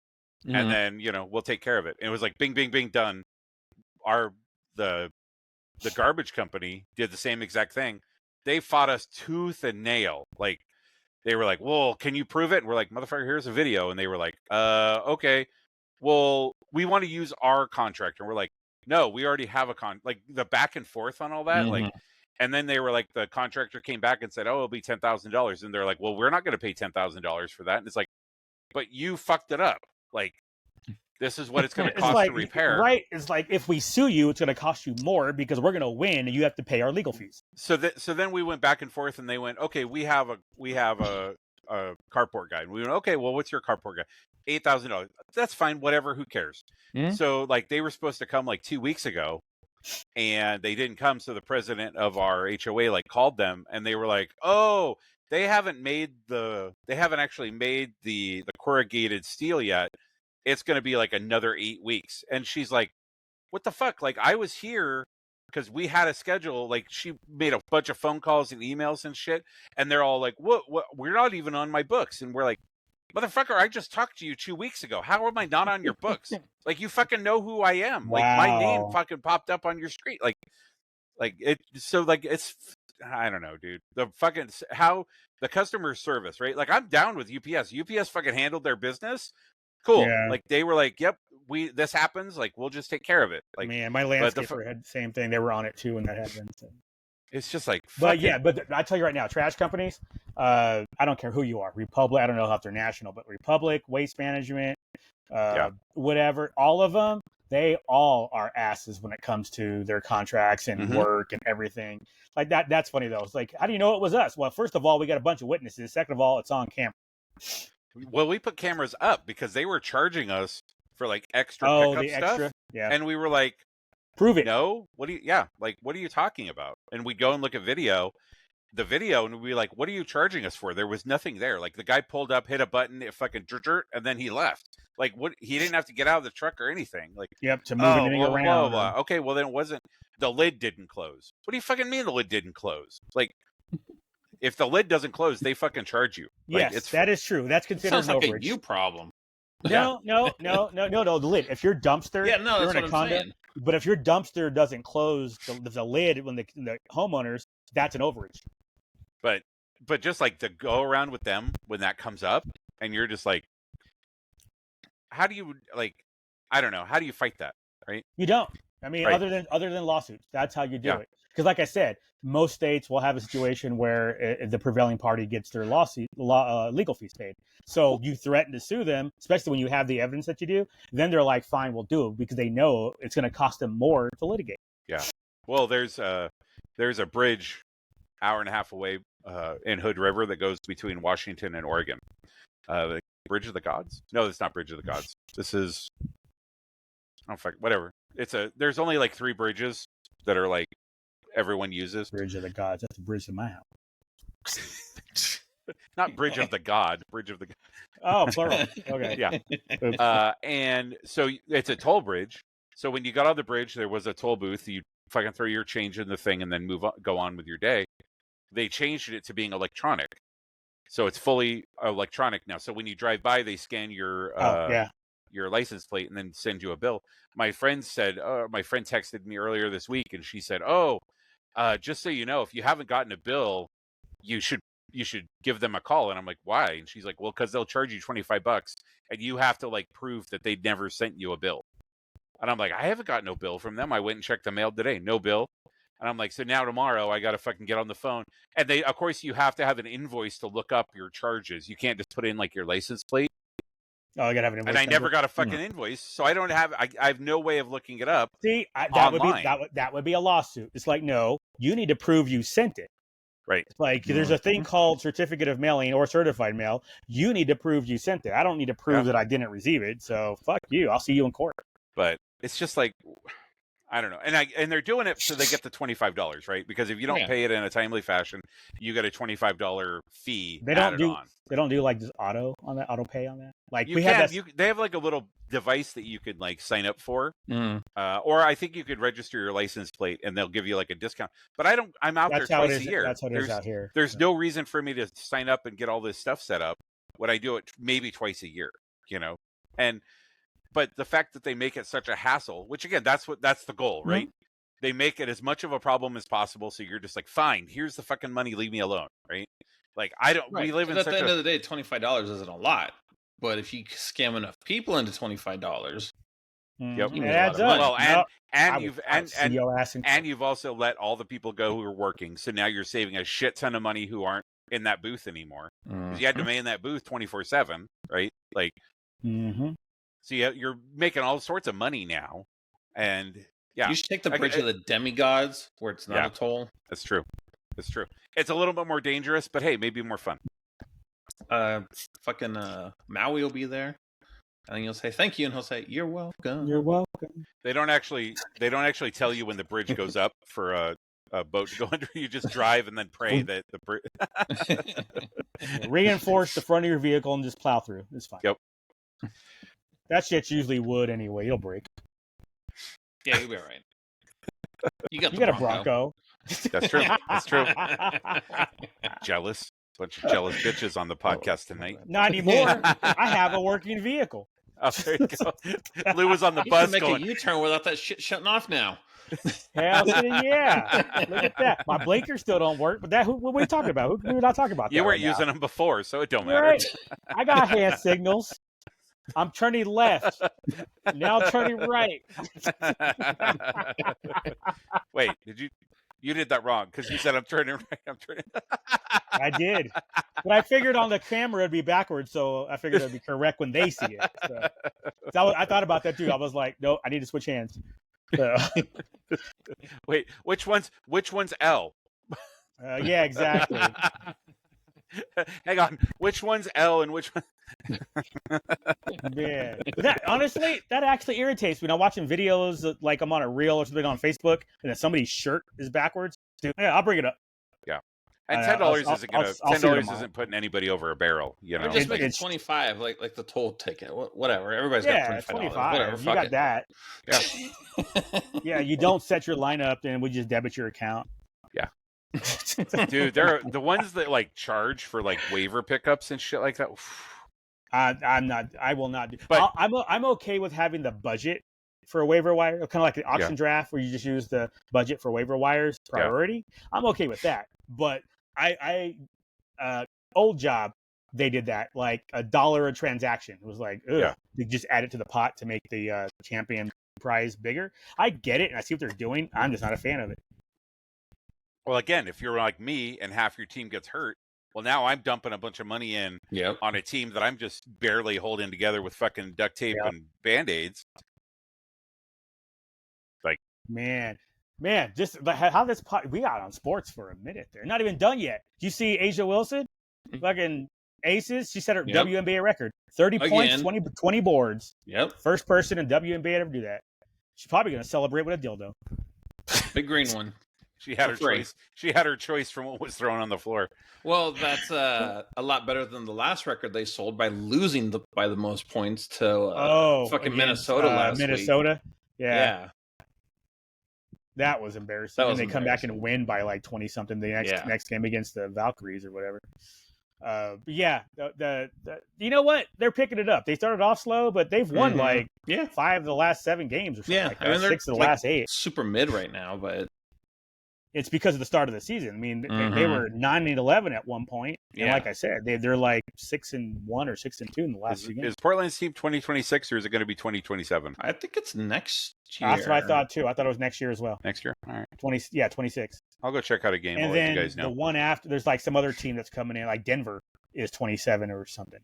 Mm-hmm. And then, we'll take care of it. And it was like, bing, bing, bing, done. The garbage company did the same exact thing. They fought us tooth and nail. Like they were like, well, can you prove it? And we're like, motherfucker, here's a video. And they were like, okay, well, we want to use our contractor. And we're like, no, we already have like the back and forth on all that. Mm-hmm. Like, and then they were like, the contractor came back and said, oh, it'll be $10,000. And they're like, well, we're not going to pay $10,000 for that. And it's like, but you fucked it up. Like, this is what it's going to cost to repair. Right. It's like, if we sue you, it's going to cost you more because we're going to win and you have to pay our legal fees. So then we went back and forth and they went, okay, we have a carport guy. And we went, okay, well, what's your carport guy? $8,000. That's fine. Whatever. Who cares? Mm-hmm. So like they were supposed to come like 2 weeks ago and they didn't come. So the president of our HOA like called them and they were like, oh, they haven't actually made the corrugated steel yet. It's going to be like another 8 weeks. And she's like, what the fuck? Like I was here because we had a schedule. Like she made a bunch of phone calls and emails and shit. And they're all like, what? We're not even on my books. And we're like, motherfucker, I just talked to you 2 weeks ago. How am I not on your books? Like, you fucking know who I am. Wow. Like, my name fucking popped up on your screen. Like it. So, like, it's, I don't know, dude. How the customer service, right? Like, I'm down with UPS. UPS fucking handled their business. Cool. Yeah. Like, they were like, yep, this happens. Like, we'll just take care of it. Like, man, my landscaper had the same thing. They were on it, too, when that happened. So. It's just like, but I tell you right now, trash companies, I don't care who you are, Republic, I don't know if they're national, but Republic, Waste Management, whatever, all of them, they all are asses when it comes to their contracts and work and everything like that. That's funny though. It's like, how do you know it was us? Well, first of all, we got a bunch of witnesses. Second of all, it's on camera. Well, we put cameras up because they were charging us for like extra pickup stuff. Yeah. And we were like, prove it. No, what are you talking about? And we'd go and look at the video, and we'd be like, what are you charging us for? There was nothing there. Like the guy pulled up, hit a button, it fucking and then he left. Like what? He didn't have to get out of the truck or anything. Like to move anything around. Blah, blah. Okay, well then it wasn't. The lid didn't close. What do you fucking mean the lid didn't close? Like if the lid doesn't close, they fucking charge you. Like, yes, that is true. That's considered sounds like overage. A you problem. No. The lid. If your dumpster, that's what I'm saying. But if your dumpster doesn't close the lid when the homeowners, that's an overage. But just like to go around with them when that comes up, and you're just like, how do you I don't know, how do you fight that, right? You don't. I mean, right. other than lawsuits, that's how you do it. Because like I said, most states will have a situation where the prevailing party gets their legal fees paid. So you threaten to sue them, especially when you have the evidence that you do. Then they're like, fine, we'll do it because they know it's going to cost them more to litigate. Yeah. Well, there's a bridge hour and a half away in Hood River that goes between Washington and Oregon. The Bridge of the Gods? No, it's not Bridge of the Gods. This is, whatever. There's only like 3 bridges that are like everyone uses. Bridge of the Gods. That's the bridge to my house. Not Bridge of the God. Bridge of the Oh, plural. Okay. Yeah. And so it's a toll bridge. So when you got on the bridge, there was a toll booth. You fucking throw your change in the thing and then go on with your day. They changed it to being electronic. So it's fully electronic now. So when you drive by, they scan your license plate and then send you a bill. My friend texted me earlier this week, and she said, just so you know, if you haven't gotten a bill, you should give them a call. And I'm like, why? And she's like, well, because they'll charge you $25 and you have to like prove that they never sent you a bill. And I'm like, I haven't got no bill from them. I went and checked the mail today, no bill. And I'm like, so now tomorrow I got to fucking get on the phone. And they, of course, you have to have an invoice to look up your charges. You can't just put in like your license plate. Oh, I gotta have an invoice. And I never got a fucking invoice, so I don't have. I have no way of looking it up. See, online. that would be a lawsuit. It's like, no, you need to prove you sent it. Right. It's like there's a thing called certificate of mailing or certified mail. You need to prove you sent it. I don't need to prove that I didn't receive it. So fuck you. I'll see you in court. But it's just like, I don't know. And they're doing it so they get the $25, right? Because if you don't pay it in a timely fashion, you get a $25 fee. They don't do like just auto pay on that. Like they have like a little device that you could like sign up for, or I think you could register your license plate and they'll give you like a discount. But I'm out there twice a year. That's how it is out here. There's no reason for me to sign up and get all this stuff set up when I do it maybe twice a year, you know. But the fact that they make it such a hassle, which again, that's the goal, right? They make it as much of a problem as possible, so you're just like, fine, here's the fucking money, leave me alone, right? Like I don't. Right. We live in. At the end of the day, $25 isn't a lot, but if you scam enough people into $25, it adds up. Well, and you've also let all the people go who are working, so now you're saving a shit ton of money who aren't in that booth anymore because you had to man that booth 24/7, right? Like. So you're making all sorts of money now, and you should take the bridge of the demigods where it's not a toll. That's true. It's a little bit more dangerous, but hey, maybe more fun. Fucking Maui will be there, and you'll say thank you, and he'll say you're welcome. You're welcome. They don't actually tell you when the bridge goes up for a boat to go under. You just drive and then pray that the bridge reinforce the front of your vehicle and just plow through. It's fine. Yep. That shit's usually wood anyway. It'll break. Yeah, you'll be all right. You got a Bronco. That's true. Jealous. Bunch of jealous bitches on the podcast tonight. Not anymore. I have a working vehicle. Oh, there you go. Lou was on the bus make going. A U-turn without that shit shutting off now. Hell yeah. Look at that. My blinkers still don't work, but what are we talking about? We're not talking about that. You weren't using them before, so it don't matter. Right. I got hand signals. I'm turning left. Now turning right. Wait, you did that wrong because you said I'm turning right. I did. But I figured on the camera it'd be backwards, so I figured it'd be correct when they see it. So I thought about that too. I was like, no, I need to switch hands. So. Wait, which one's L? Yeah, exactly. Hang on, which one's L and which one? Yeah, but honestly, that actually irritates me. When I'm watching videos, like I'm on a reel or something on Facebook, and then somebody's shirt is backwards. Dude, yeah, I'll bring it up. Yeah, and $10 isn't putting anybody over a barrel. You know, just make it 25, like the toll ticket. Whatever, everybody's got $25. Whatever, you got that. Yeah, yeah. You don't set your line up, and we just debit your account. Yeah. Dude, there are the ones that like charge for like waiver pickups and shit like that. I will not do. But I'm okay with having the budget for a waiver wire, kind of like the auction draft where you just use the budget for waiver wires priority. Yeah. I'm okay with that. But I old job, they did that like $1 a transaction. It was like, they just add it to the pot to make the champion prize bigger. I get it and I see what they're doing. I'm just not a fan of it. Well, again, if you're like me and half your team gets hurt, well, now I'm dumping a bunch of money in on a team that I'm just barely holding together with fucking duct tape and Band-Aids. Like, man, just how this we got on sports for a minute there. Not even done yet. Did you see Asia Wilson? Fucking aces. She set her WNBA record. 30 points, 20 boards. Yep. First person in WNBA to ever do that. She's probably going to celebrate with a dildo. Big green one. She had For her free. choice. She had her choice from what was thrown on the floor. Well, that's a lot better than the last record they sold by losing by the most points to fucking against, Minnesota last week. Minnesota. Yeah. That was embarrassing. That was and they come back and win by like 20 something the next game against the Valkyries or whatever. The you know what? They're picking it up. They started off slow, but they've won like 5 of the last 7 games or something like that. I mean, 6 of the last 8. Super mid right now, but it's because of the start of the season. I mean, they were 9-11 at one point, and like I said, they're like 6-1 or 6-2 in the last 2 games. Is Portland's team 2026 or is it going to be 2027? I think it's next year. That's what I thought too. I thought it was next year as well. Next year, all right. 26. I'll go check out a game. And I'll then let you guys know. The one after, there's like some other team that's coming in, like Denver is 27 or something.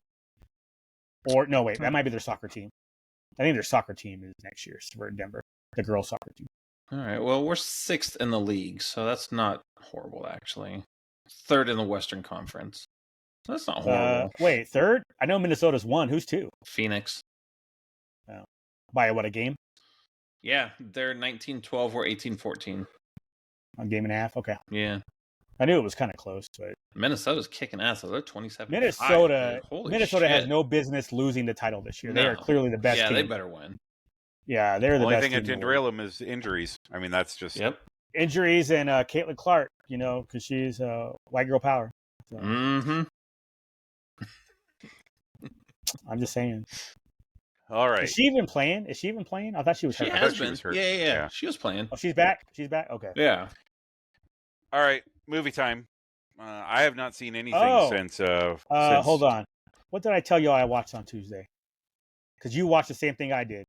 Or no, wait, that might be their soccer team. I think their soccer team is next year for Denver, the girls' soccer team. All right. Well, we're 6th in the league, so that's not horrible, actually. 3rd in the Western Conference. So that's not horrible. Wait, 3rd? I know Minnesota's 1. Who's 2? Phoenix. Oh. By what, a game? Yeah, they're 19-12. We're 18-14. A game and a half? Okay. Yeah. I knew it was kind of close, but Minnesota's kicking ass. So they're 27. Minnesota shit. has no business losing the title this year. No. They are clearly the best team. Yeah, they better win. Yeah, they're the only best thing that can derail them is injuries. I mean, that's just injuries and Caitlin Clark. You know, because she's white girl power. So. I'm just saying. All right. Is she even playing? I thought she was. She hurt. has been. She was hurt. Yeah. She was playing. Oh, she's back. Okay. Yeah. All right. Movie time. I have not seen anything since. Hold on. What did I tell you I watched on Tuesday? Because you watched the same thing I did.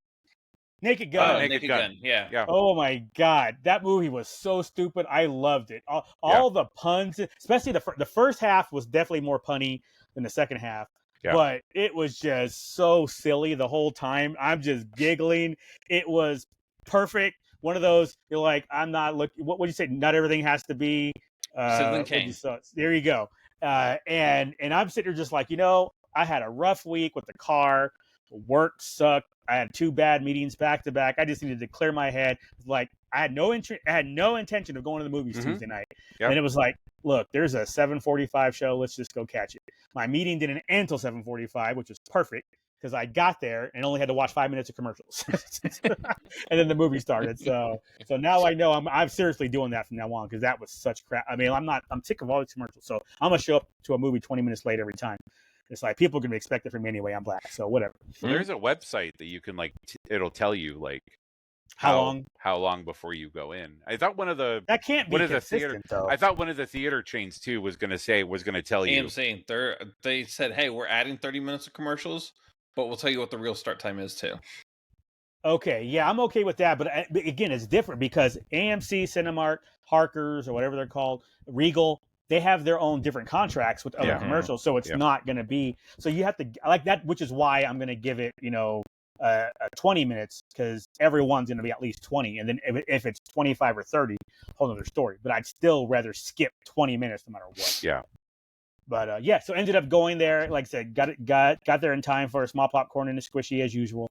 Naked Gun. Naked Gun. Yeah. Oh my God, that movie was so stupid. I loved it. All the puns, especially the first half was definitely more punny than the second half. Yeah. But it was just so silly the whole time. I'm just giggling. It was perfect. One of those, you're like, I'm not looking. What would you say? Not everything has to be. There you go. And I'm sitting here just like, I had a rough week with the car. Work sucked. I had 2 bad meetings back to back. I just needed to clear my head. Like I had no intention of going to the movies Tuesday night. Yep. And it was like, look, there's a 7:45 show. Let's just go catch it. My meeting didn't end until 7:45, which was perfect because I got there and only had to watch 5 minutes of commercials. And then the movie started. So now I know I'm seriously doing that from now on because that was such crap. I mean, I'm sick of all these commercials. So I'm going to show up to a movie 20 minutes late every time. It's like people are going to expect it from me anyway. I'm black, so whatever. Well, there's a website that you can it'll tell you how long before you go in. I thought one of the that can't be consistent, though. I thought one of the theater chains too was going to tell you. AMC, they said, hey, we're adding 30 minutes of commercials, but we'll tell you what the real start time is too. Okay, yeah, I'm okay with that, but again, it's different because AMC, Cinemark, Harkers, or whatever they're called, Regal. They have their own different contracts with other commercials, so it's not going to be. So you have to like that, which is why I'm going to give it, 20 minutes because everyone's going to be at least 20, and then if it's 25 or 30, whole other story. But I'd still rather skip 20 minutes no matter what. Yeah. But so ended up going there. Like I said, got there in time for a small popcorn and a squishy as usual.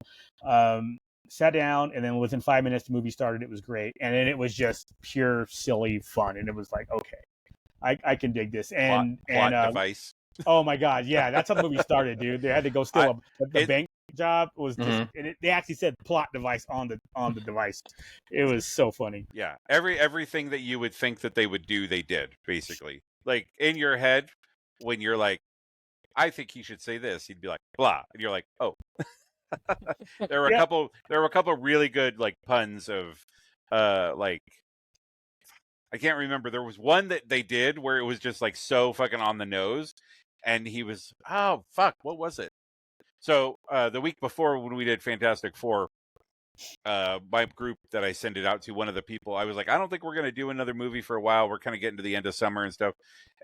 Sat down, and then within 5 minutes the movie started. It was great, and then it was just pure silly fun, and it was like, okay. I can dig this. And device. Oh my God. Yeah. That's how the movie started, dude. They had to go steal the bank job was just, they actually said plot device on the device. It was so funny. Yeah. Everything that you would think that they would do, they did basically. Like in your head, when you're like, I think he should say this, he'd be like, blah. And you're like, oh, there were a couple really good puns of I can't remember. There was one that they did where it was just so fucking on the nose, and he was, oh fuck, what was it? So the week before when we did Fantastic Four, my group that I sent it out to, one of the people, I was like, I don't think we're gonna do another movie for a while. We're kind of getting to the end of summer and stuff.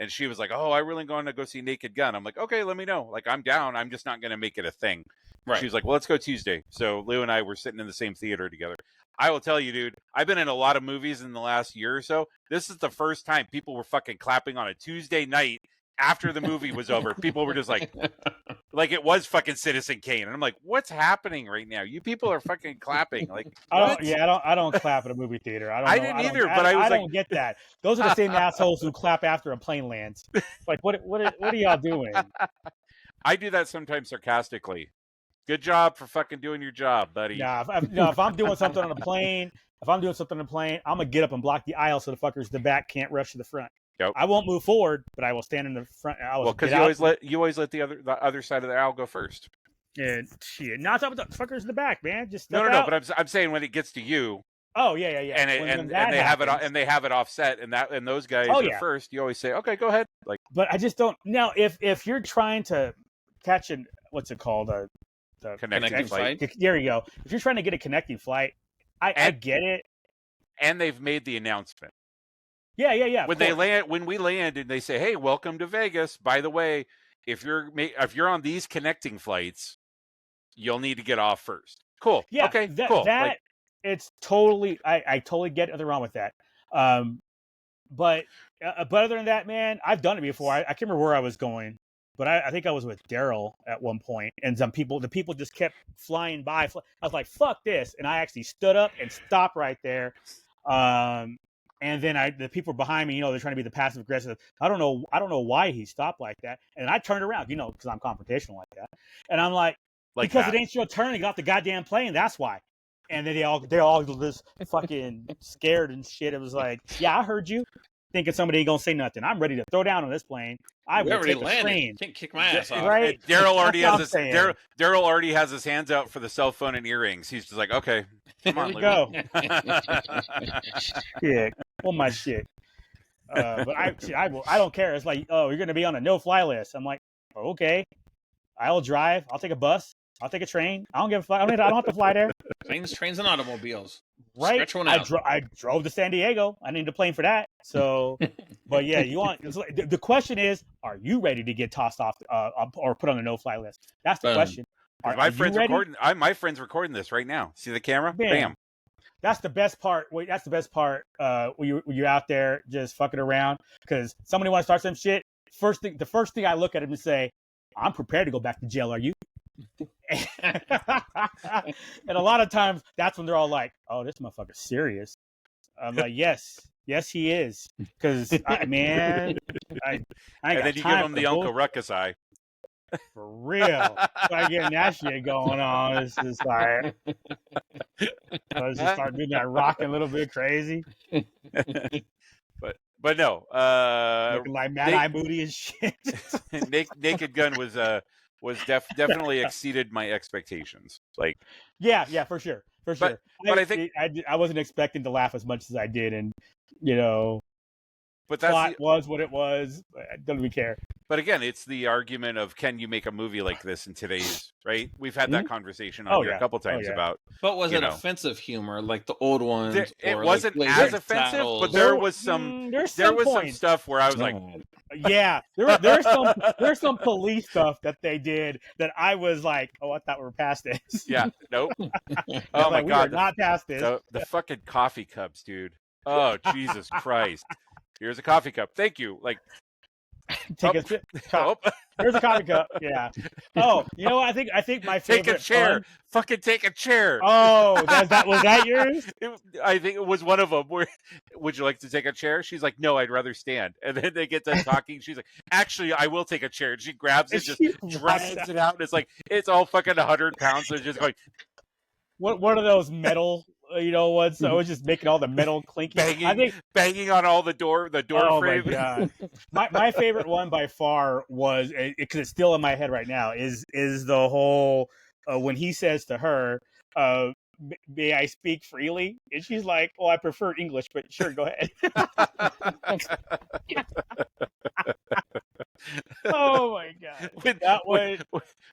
And she was like, oh, I really going to go see Naked Gun. I'm like, okay, let me know. I'm down. I'm just not gonna make it a thing. Right. She was like, well, let's go Tuesday. So Lou and I were sitting in the same theater together. I will tell you, dude, I've been in a lot of movies in the last year or so. This is the first time people were fucking clapping on a Tuesday night after the movie was over. People were just like like it was fucking Citizen Kane, and I'm like, what's happening right now? You people are fucking clapping. Like, I don't clap at a movie theater. I didn't either, but I don't get that. Those are the same assholes who clap after a plane lands. Like, what are y'all doing? I do that sometimes sarcastically. Good job for fucking doing your job, buddy. Nah, if I'm doing something on a plane, I'm gonna get up and block the aisle so the fuckers in the back can't rush to the front. Yep. I won't move forward, but I will stand in the front. Well, because you always let the other side of the aisle go first. Yeah, shit. Not talking about the fuckers in the back, man. Just no. But I'm saying when it gets to you. Oh yeah. And they have it offset, and those guys are first. You always say, okay, go ahead. Like, but I just don't. Now, if you're trying to catch what's it called, the connecting flight. There you go. If you're trying to get a connecting flight, I get it. And they've made the announcement. Yeah. When we land, and they say, "Hey, welcome to Vegas. By the way, if you're on these connecting flights, you'll need to get off first." Cool. Yeah. Okay. Cool. It's totally. I totally get nothing wrong with that. But other than that, man, I've done it before. I can't remember where I was going, but I think I was with Daryl at one point, and the people just kept flying by. I was like, "Fuck this!" And I actually stood up and stopped right there. And then the people behind me, they're trying to be the passive aggressive. I don't know why he stopped like that. And I turned around, because I'm confrontational like that. And I'm like because that. It ain't your turn to get off the goddamn plane. That's why. And then they're all just fucking scared and shit. It was like, yeah, I heard you. Thinking somebody ain't gonna say nothing. I'm ready to throw down on this plane. I will take the train. Can't kick my ass off. Right? Daryl already has his hands out for the cell phone and earrings. He's just like, okay, come on, go. Yeah, pull my shit. But I don't care. It's like, oh, you're gonna be on a no-fly list. I'm like, okay, I'll drive. I'll take a bus. I'll take a train. I don't give a fuck. I don't have to fly there. Trains, and automobiles. Right. Stretch one out. I drove to San Diego. I need a plane for that. So, but yeah, the question is, are you ready to get tossed off or put on the no-fly list? That's the question. My friend's recording. My friend's recording this right now. See the camera? Bam. That's the best part. That's the best part. When you're out there just fucking around, because somebody want to start some shit. The first thing I look at him and say, I'm prepared to go back to jail. Are you? And a lot of times that's when they're all like, oh, this motherfucker's serious. I'm like, yes he is, because I ain't and got then you give him the Uncle Ruckus eye for real. Start getting that shit going on. It's just like, let's just start doing that rocking a little bit crazy. But no, looking like Mad Eye Booty and shit. Naked Gun was definitely exceeded my expectations. Like, yeah, for sure. But I think I wasn't expecting to laugh as much as I did, and but plot was what it was. I don't even care. But again, it's the argument of, can you make a movie like this in today's, right? We've had that conversation on here a couple times about. But was it offensive humor like the old ones? It wasn't as offensive, but there was some stuff where I was like, yeah, there's some police stuff that they did that I was like, oh, I thought we were past this. Yeah, nope. Oh my God, we're not past this. The fucking coffee cups, dude. Oh, Jesus Christ. Here's a coffee cup. Thank you. Like, take a sip. Here's a coffee cup. Yeah. Oh, I think my favorite. Take a chair. Fucking take a chair. Oh, was that yours? I think it was one of them. Would you like to take a chair? She's like, no, I'd rather stand. And then they get done talking. She's like, actually, I will take a chair. And she grabs it, just drags it out. And it's like, it's all fucking 100 pounds. So it's just going. What are those metal? What? So I was just making all the metal clinking, banging on all the door oh frame. My God. my favorite one by far was, because it's still in my head right now, is the whole when he says to her, "May I speak freely?" And she's like, "Oh, I prefer English, but sure, go ahead." Oh my God!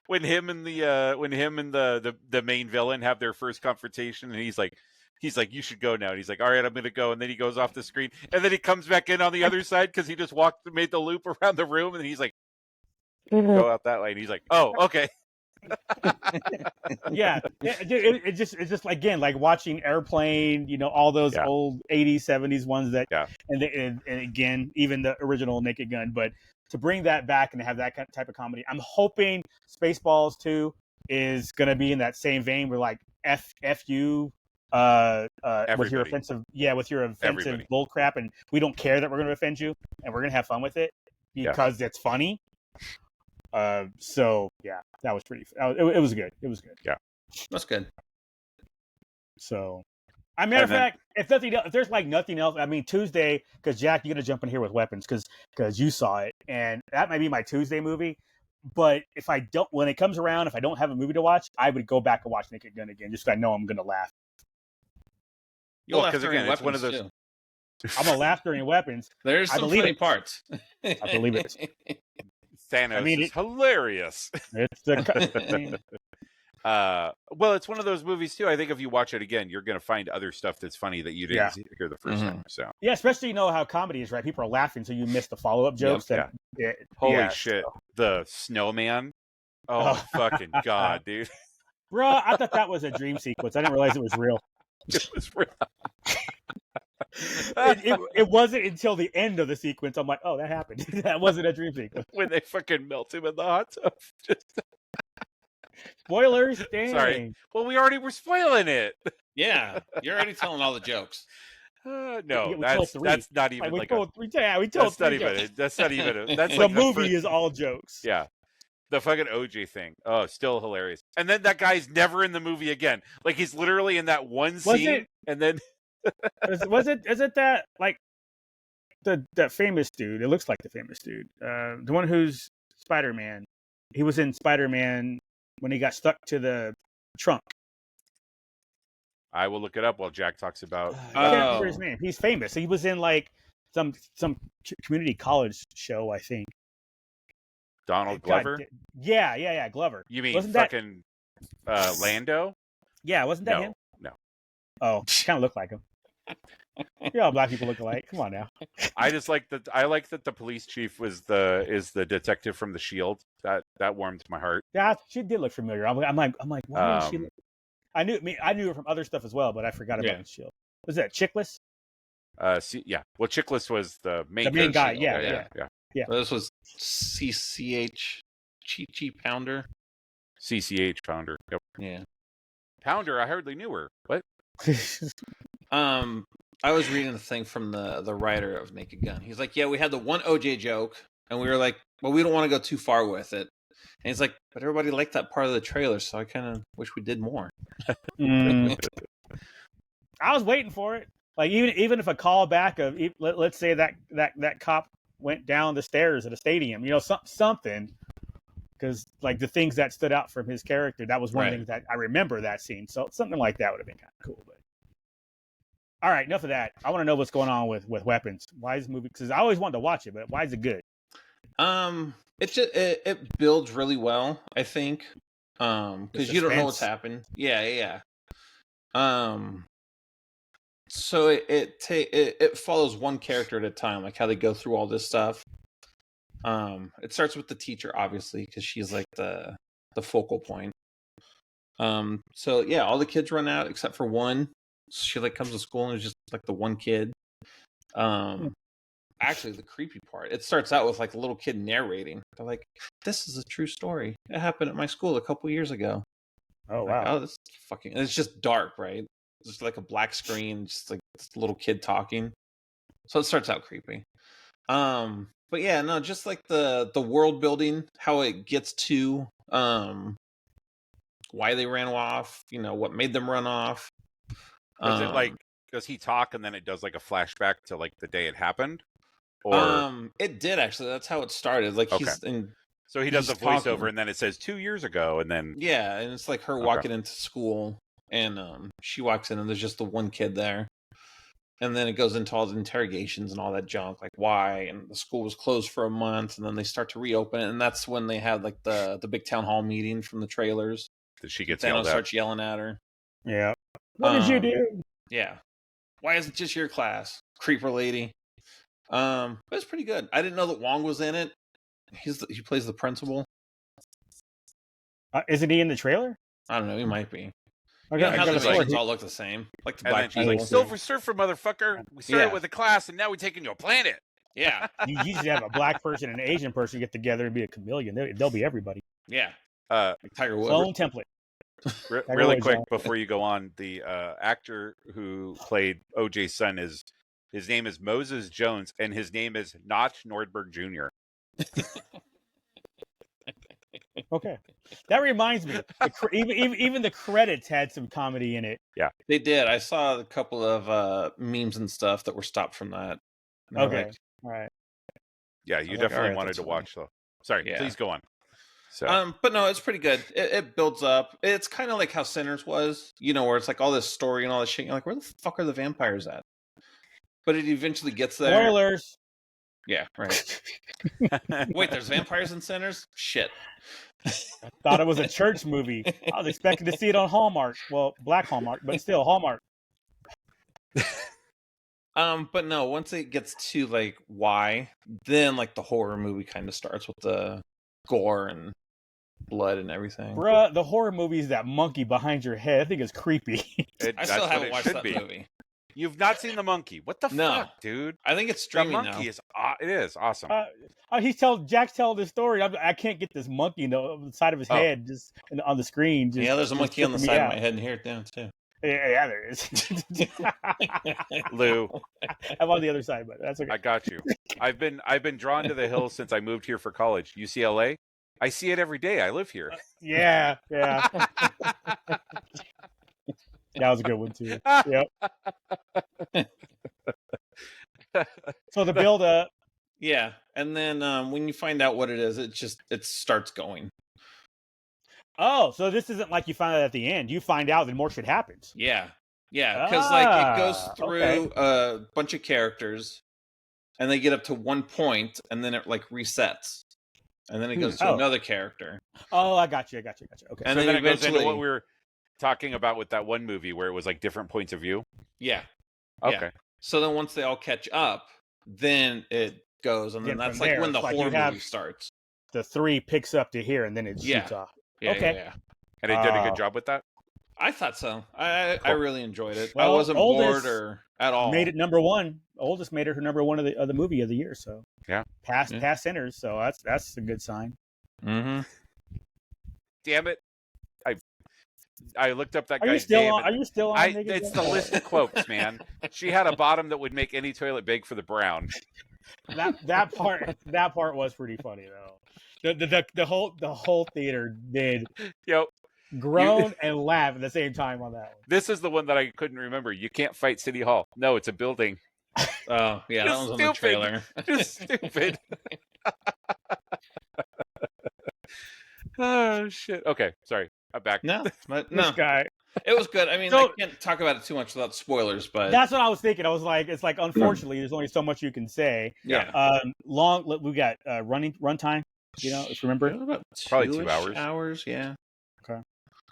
When him and the main villain have their first confrontation, and he's like, you should go now. And he's like, all right, I'm gonna go. And then he goes off the screen, and then he comes back in on the other side because he just made the loop around the room, and he's like, go out that way. And he's like, oh, okay. Yeah, it's just again like watching Airplane, all those old 80s 70s ones that, and again even the original Naked Gun, but to bring that back and have that type of comedy. I'm hoping Spaceballs 2 is going to be in that same vein where like F you with your offensive bull crap, and we don't care that we're going to offend you, and we're going to have fun with it because it's funny. So yeah, that was pretty. It was good. It was good. Yeah, that's good. So, matter of fact, if there's like nothing else, I mean Tuesday, because Jack, you're gonna jump in here with weapons because you saw it, and that might be my Tuesday movie. But if I don't, when it comes around, if I don't have a movie to watch, I would go back and watch Naked Gun again, just because I know I'm gonna laugh. You'll laugh during Weapons, it's one of those. Too. I'm gonna laugh during Weapons. There's some funny parts. I believe it. Thanos is hilarious. It's the. Well, it's one of those movies too. I think if you watch it again, you're going to find other stuff that's funny that you didn't hear the first time. So yeah, especially how comedy is, right? People are laughing, so you miss the follow-up jokes. Holy shit, the snowman! Oh fucking god, dude! Bro, I thought that was a dream sequence. I didn't realize it was real. It was real. It wasn't until the end of the sequence. I'm like, oh, that happened. That wasn't a dream sequence. When they fucking melt him in the hot tub. Spoilers, dang. Sorry. Well, we already were spoiling it. Yeah, you're already telling all the jokes. No, that's not even we like told three. Yeah, we told three. That's not even. That's the like movie is all jokes. Yeah, the fucking OJ thing. Oh, still hilarious. And then that guy's never in the movie again. Like he's literally in that one scene, and then is it that like that famous dude? It looks like the famous dude, the one who's Spider-Man. He was in Spider-Man when he got stuck to the trunk. I will look it up while Jack talks about. I can't remember his name. He's famous. He was in like some community college show, I think. Donald Glover? Yeah, Glover. You mean fucking Lando? Yeah, wasn't that him? No. Oh, kind of looked like him. Yeah, all black people look alike. Come on now. I just like that. I like that the police chief is the detective from The Shield. That warmed my heart. Yeah, she did look familiar. I'm like, why did she look? I knew her from other stuff as well, but I forgot about The Shield. Was that Chickless? Yeah. Well, Chickless was the main guy. Yeah. Well, this was CCH Chi Pounder. CCH Pounder. Yep. Yeah. Pounder. I hardly knew her. What? I was reading the thing from the writer of Naked Gun. He's like, yeah, we had the one OJ joke, and we were like, well, we don't want to go too far with it. And he's like, but everybody liked that part of the trailer, so I kind of wish we did more. I was waiting for it. Like even if a callback of let's say that cop went down the stairs at a stadium, something. Because like the things that stood out from his character, that was one thing that I remember that scene. So something like that would have been kind of cool. But all right, enough of that. I want to know what's going on with Weapons. Why is the movie? Because I always wanted to watch it, but why is it good? It builds really well, I think. Because you don't know what's happened. Yeah. So it follows one character at a time, like how they go through all this stuff. It starts with the teacher, obviously, because she's like the focal point. So yeah, all the kids run out except for one. She like comes to school and it's just like the one kid. Actually, the creepy part, it starts out with like a little kid narrating. They're like, "This is a true story. It happened at my school a couple years ago." Oh wow! Like, this is fucking. And it's just dark, right? It's just like a black screen, just like this little kid talking. So it starts out creepy. But yeah, no, just like the world building, how it gets to why they ran off, what made them run off. Is it like, does he talk and then it does like a flashback to like the day it happened? Or it did actually. That's how it started. Like so he does the voiceover and then it says 2 years ago and then and it's like her walking into school and she walks in and there's just the one kid there. And then it goes into all the interrogations and all that junk, like why, and the school was closed for a month, and then they start to reopen it, and that's when they have like the big town hall meeting from the trailers. That she gets yelled yelled at. Starts yelling at her. Yeah. What did you do? Yeah. Why is it just your class, creeper lady? But it's pretty good. I didn't know that Wong was in it. He plays the principal. Isn't he in the trailer? I don't know. He might be. How the versions all look the same. Like the black she's like, Silver Surfer, motherfucker. We started with a class and now we're taking your planet. Yeah. You usually have a black person and an Asian person get together and be a chameleon. They'll be everybody. Yeah. Like Tiger Woods. Clone template. Really quick before you go on, the actor who played OJ's son his name is Moses Jones, and his name is Notch Nordberg Jr. Okay, that reminds me. Even the credits had some comedy in it. Yeah, they did. I saw a couple of memes and stuff that were stopped from that. Okay, all right. Yeah, you definitely wanted to watch though. Sorry, please go on. So, but no, it's pretty good. It builds up. It's kind of like how Sinners was, where it's like all this story and all this shit. You're like, where the fuck are the vampires at? But it eventually gets there. Spoilers. Yeah, right. Wait, there's vampires in Sinners? Shit. I thought it was a church movie. I was expecting to see it on Hallmark. Well, Black Hallmark, but still Hallmark. But no, once it gets to like why, then like the horror movie kind of starts with the gore and blood and everything. Bruh, the horror movie is that monkey behind your head. I think it's creepy. I still haven't watched that movie. You've not seen the monkey? What the fuck, dude? I think it's streaming now. It is awesome. Jack's telling this story. I can't get this monkey on the side of his head just on the screen. There's a monkey on the side of my head and here down too. Yeah, there is. Lou, I'm on the other side, but that's okay. I got you. I've been drawn to the hills since I moved here for college. UCLA. I see it every day. I live here. Yeah. That was a good one too. Yep. So the build up. Yeah, and then when you find out what it is, it starts going. Oh, so this isn't like you find out at the end. You find out that more shit happens. Yeah, because like it goes through a bunch of characters, and they get up to one point, and then it like resets, and then it goes to another character. Oh, I got you. Okay, and then it goes into what we were talking about with that one movie where it was like different points of view. Yeah. Okay. Yeah. So then once they all catch up, then it goes, and then that's like when the horror movie starts. The 3 picks up to here, and then it shoots off. Yeah, okay. And it did a good job with that? I thought so. I really enjoyed it. Well, I wasn't bored or at all. Made it number 1. Oldest made it her number 1 of the movie of the year. So past Sinners. So that's a good sign. Mm-hmm. Damn it! I looked up that guy's Are you still name. Are you still on? It's the list of quotes, man. She had a bottom that would make any toilet big for the brown. That part was pretty funny though. The whole theater did groan and laugh at the same time on that one. This is the one that I couldn't remember. You can't fight City Hall. No, it's a building. Oh yeah, that was on the trailer. Just stupid. Oh shit. Okay, sorry. I'm back. This guy. It was good. I mean, I can't talk about it too much without spoilers, but that's what I was thinking. I was like, it's like, unfortunately, there's only so much you can say. Yeah. We got runtime. If you remember, about probably 2 hours. Hours, yeah. Okay.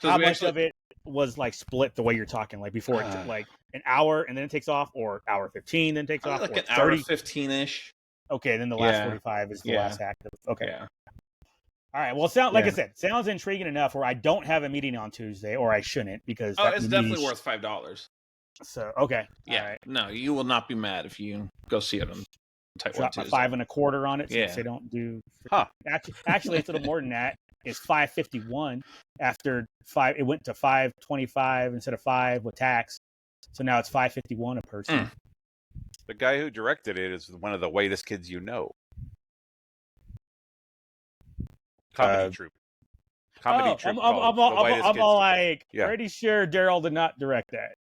How much of it was like split the way you're talking? Like before, like an hour and then it takes off, or hour 15 then takes off, like an 30? hour 15ish. Okay, then the last 45 is the last act. Okay. Yeah. All right. Well, like I said, sounds intriguing enough where I don't have a meeting on Tuesday, or I shouldn't, because it's definitely worth $5. So okay. Yeah. All right. No, you will not be mad if you go see it on Type 1 Tuesday. $5 25 on it since they don't do. Actually, it's a little more than that. It's $5.51 after 5. It went to $5.25 instead of 5 with tax, so now it's $5.51 a person. The guy who directed it is one of the whitest kids you know. Comedy troupe. Comedy troupe. I'm all like, pretty sure Daryl did not direct that.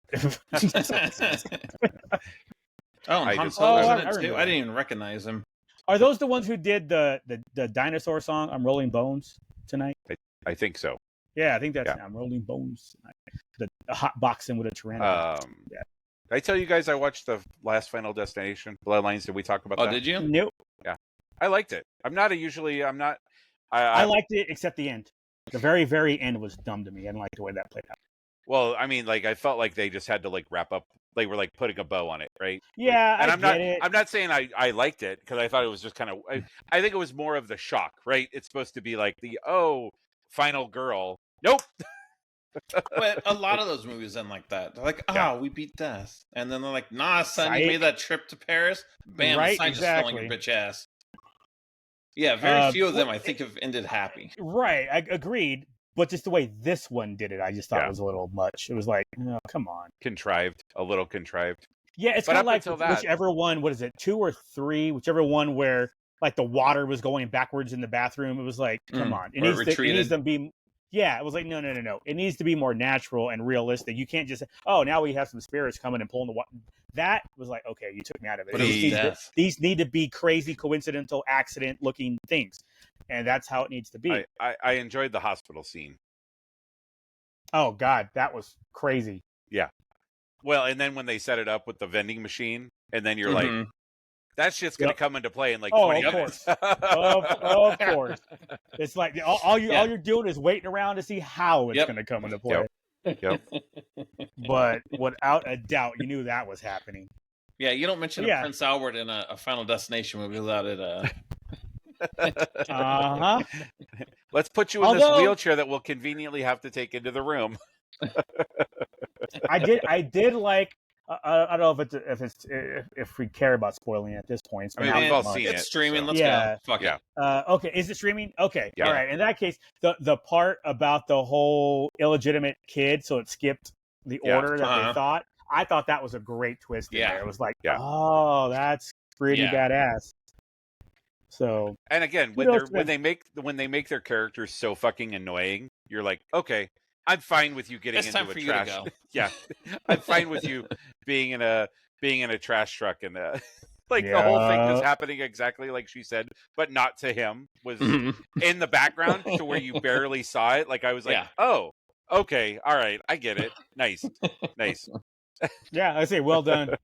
Han Solo's in it too. I didn't even recognize him. Are those the ones who did the dinosaur song, I'm Rolling Bones, tonight? I think so. Yeah, I think that's I'm Rolling Bones tonight. The hot boxing with a tyrannosaurus. Did I tell you guys I watched the last Final Destination, Bloodlines? Did we talk about that? Oh, did you? Nope. Yeah. I liked it. I'm not. I liked it except the end. The very, very end was dumb to me. I didn't like the way that played out. Well, I mean, like I felt like they just had to like wrap up. They were like putting a bow on it, right? Yeah, and I'm not saying I liked it because I thought it was just kind of. I think it was more of the shock, right? It's supposed to be like the final girl. Nope. But a lot of those movies end like that. They're like, we beat death. And then they're like, nah, son, you Psych. made that trip to Paris. Bam, Right, the sign just fell on your bitch ass. Yeah, very few of them, I think, have ended happy. Right, I agreed. But just the way this one did it, I just thought was a little much. It was like, no, come on. A little contrived. Yeah, it's kind of like whichever one, what is it, 2 or 3, whichever one where like the water was going backwards in the bathroom. It was like, come on. It needs to be, it was like, no. It needs to be more natural and realistic. You can't just say, oh, now we have some spirits coming and pulling the water. That was like, okay, you took me out of it. These need to be crazy, coincidental, accident-looking things. And that's how it needs to be. I enjoyed the hospital scene. Oh, God, that was crazy. Yeah. Well, and then when they set it up with the vending machine, and then you're like, that shit's going to come into play in like 20 minutes. Of course. It's like all you're doing is waiting around to see how it's going to come into play. Yep. But without a doubt, you knew that was happening. Yeah, you don't mention a Prince Albert in a Final Destination movie without it. Let's put you in this wheelchair that we'll conveniently have to take into the room. I did like. I don't know if we care about spoiling it at this point. I mean, we've all seen it. It's streaming. So. Let's go. Fuck it. Okay, is it streaming? Okay. Yeah. All right. In that case, the part about the whole illegitimate kid, so it skipped the order that they thought. I thought that was a great twist. In there. It was like, oh, that's pretty badass. So. And again, when they make their characters so fucking annoying, you're like, okay. I'm fine with you getting into a trash. Yeah, I'm fine with you being in a trash truck and the whole thing is happening exactly like she said, but not to him. Was in the background to where you barely saw it. Like I was like, oh, okay, all right, I get it. Nice. Yeah, I say, well done.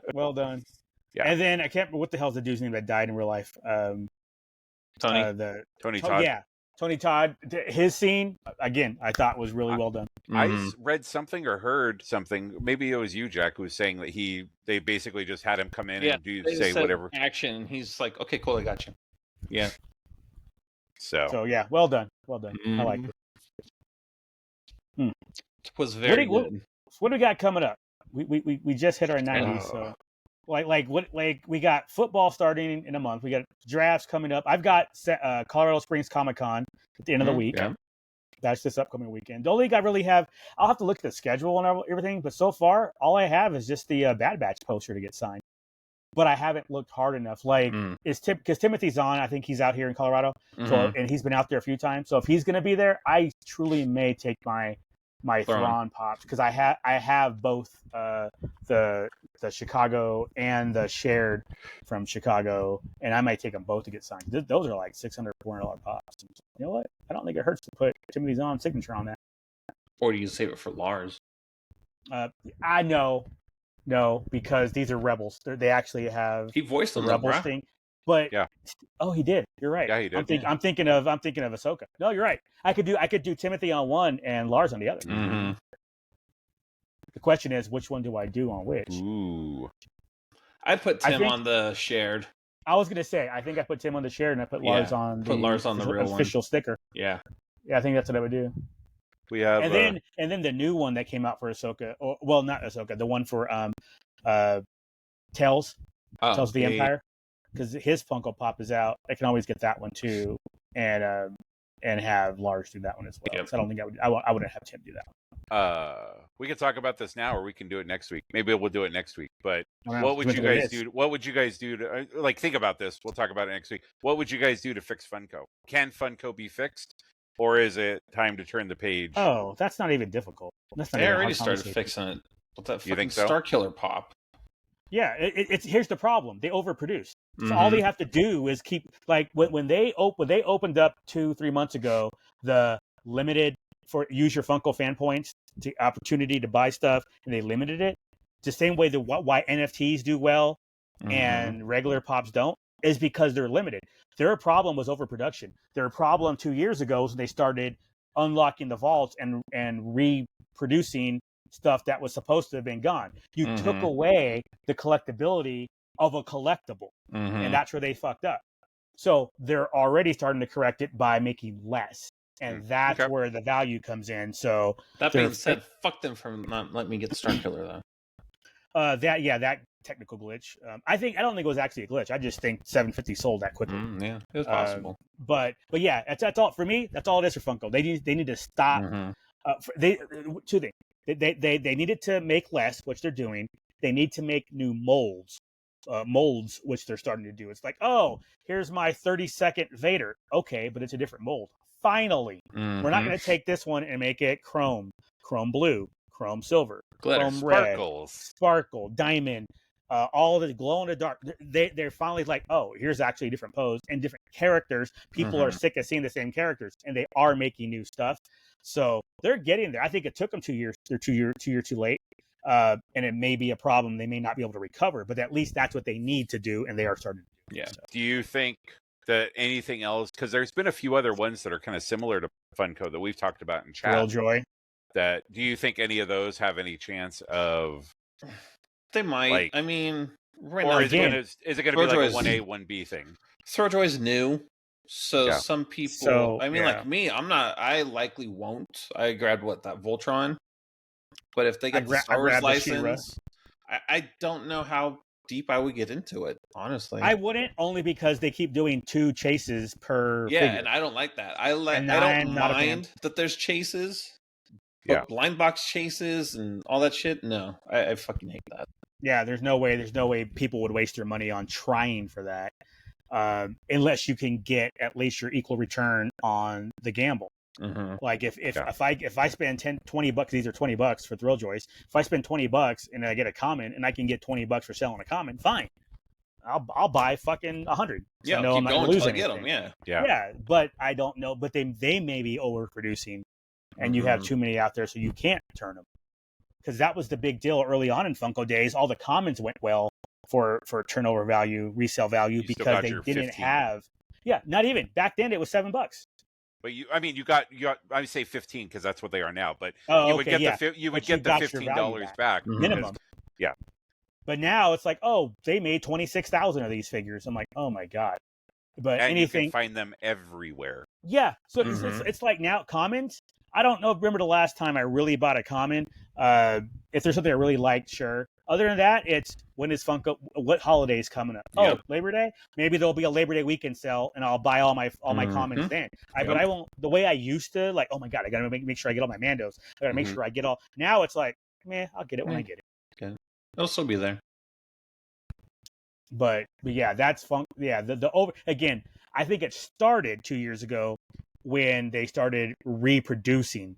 Yeah, and then I can't remember what the hell's the dude's name that died in real life. Tony Todd. Yeah. Tony Todd, his scene, again, I thought was really well done. I read something or heard something, maybe it was you, Jack, who was saying that they basically just had him come in and say whatever. Action. He's like, okay, cool, I got you. Yeah. So yeah, well done. I like it. It was very good. What do we got coming up? We just hit our 90s, so... Like we got football starting in a month. We got drafts coming up. I've got Colorado Springs Comic-Con at the end of the week. Yeah. That's this upcoming weekend. The only thing I really have, I'll have to look at the schedule and everything, but so far, all I have is just the Bad Batch poster to get signed. But I haven't looked hard enough. Because Timothy's on, I think he's out here in Colorado, and he's been out there a few times. So if he's going to be there, I truly may take my Thrawn pops, because I have both the Chicago and the shared from Chicago, and I might take them both to get signed. Those are like $600, $400 pops. You know what? I don't think it hurts to put Timothy's on signature on that. Or do you save it for Lars? I know, because these are Rebels. They actually have he voiced the Rebels thing. But he did. You're right. Yeah, he did. I'm thinking of Ahsoka. No, you're right. I could do Timothy on one and Lars on the other. Mm-hmm. The question is, which one do I do on which? Ooh. I put Tim on the shared. I was gonna say, I think I put Tim on the shared and I put Lars on the real official sticker. Yeah. Yeah, I think that's what I would do. We have and then the new one that came out for Ahsoka, not Ahsoka, the one for Tales of the Empire. Because his Funko Pop is out. I can always get that one too, and have Lars do that one as well. Yep. So I don't think I wouldn't have Tim do that one. We can talk about this now, or we can do it next week. Maybe we'll do it next week. But what would you guys do? What would you guys do to think about this? We'll talk about it next week. What would you guys do to fix Funko? Can Funko be fixed, or is it time to turn the page? Oh, that's not even difficult. They already started fixing it. What's that? You think so? Star Killer Pop. Yeah, it's here's the problem. They overproduce. So all they have to do is keep, like, when they opened up 2-3 months ago, the limited for use your Funko fan points, the opportunity to buy stuff, and they limited it. It's the same way why NFTs do well and regular pops don't, is because they're limited. Their problem was overproduction. Their problem 2 years ago was when they started unlocking the vaults and reproducing stuff that was supposed to have been gone. You took away the collectibility of a collectible, and that's where they fucked up. So they're already starting to correct it by making less. and that's where the value comes in. So that being said, fuck them for not letting me get the Star Killer though. That technical glitch. I don't think it was actually a glitch. I just think 750 sold that quickly. Yeah, it was possible. But yeah, that's all for me. That's all it is for Funko. They need to stop. Two things. They needed to make less, which they're doing. They need to make new molds, which they're starting to do. It's like, oh, here's my 30-second Vader. Okay, but it's a different mold. Finally, we're not going to take this one and make it chrome blue, chrome silver, glitter, chrome red, sparkle, diamond, all the glow in the dark. They're finally like, oh, here's actually a different pose and different characters. People are sick of seeing the same characters, and they are making new stuff. So they're getting there. I think it took them 2 years. They're 2 years too late. And it may be a problem they may not be able to recover, but at least that's what they need to do, and they are starting to do. Yeah. So. Do you think that anything else, because there's been a few other ones that are kind of similar to Funko that we've talked about in chat. Killjoy. Do you think any of those have any chance of? They might. Like, I mean, right now, is it going to be like a 1A, 1B thing? Throwjoy's new. So some people, like me, I likely won't. I grabbed that Voltron. But if they get the Star Wars license, I don't know how deep I would get into it, honestly. I wouldn't, only because they keep doing 2 chases per figure. And I don't like that. I don't mind that there's chases. But blind box chases and all that shit, no. I fucking hate that. Yeah, there's no way people would waste their money on trying for that. Unless you can get at least your equal return on the gamble. Like if I spend $20, these are $20 for Thrilljoys. If I spend $20 and I get a common and I can get $20 for selling a common, fine. I'll buy fucking 100. Yeah, no, keep going until I get them. Yeah. But I don't know. But they may be overproducing, and you have too many out there, so you can't turn them. Because that was the big deal early on in Funko days. All the commons went well for turnover value, resale value, because they didn't 15. Have. Yeah, not even back then. It was $7. But you got. I would say 15 because that's what they are now. But you would get the $15 back minimum. Yeah. But now it's like, oh, they made 26,000 of these figures. I'm like, oh my god. But and anything, you can find them everywhere. Yeah. So it's like now commons. I don't know. Remember the last time I really bought a common? If there's something I really liked, sure. Other than that, it's when is Funko? What holiday's coming up? Oh, Labor Day. Maybe there'll be a Labor Day weekend sale, and I'll buy all my commons then. But I won't. The way I used to, like, oh my god, I gotta make sure I get all my Mandos. I gotta make sure I get all. Now it's like, man, I'll get it when I get it. Okay, it'll still be there. But yeah, that's fun. Yeah, the over again. I think it started 2 years ago when they started reproducing.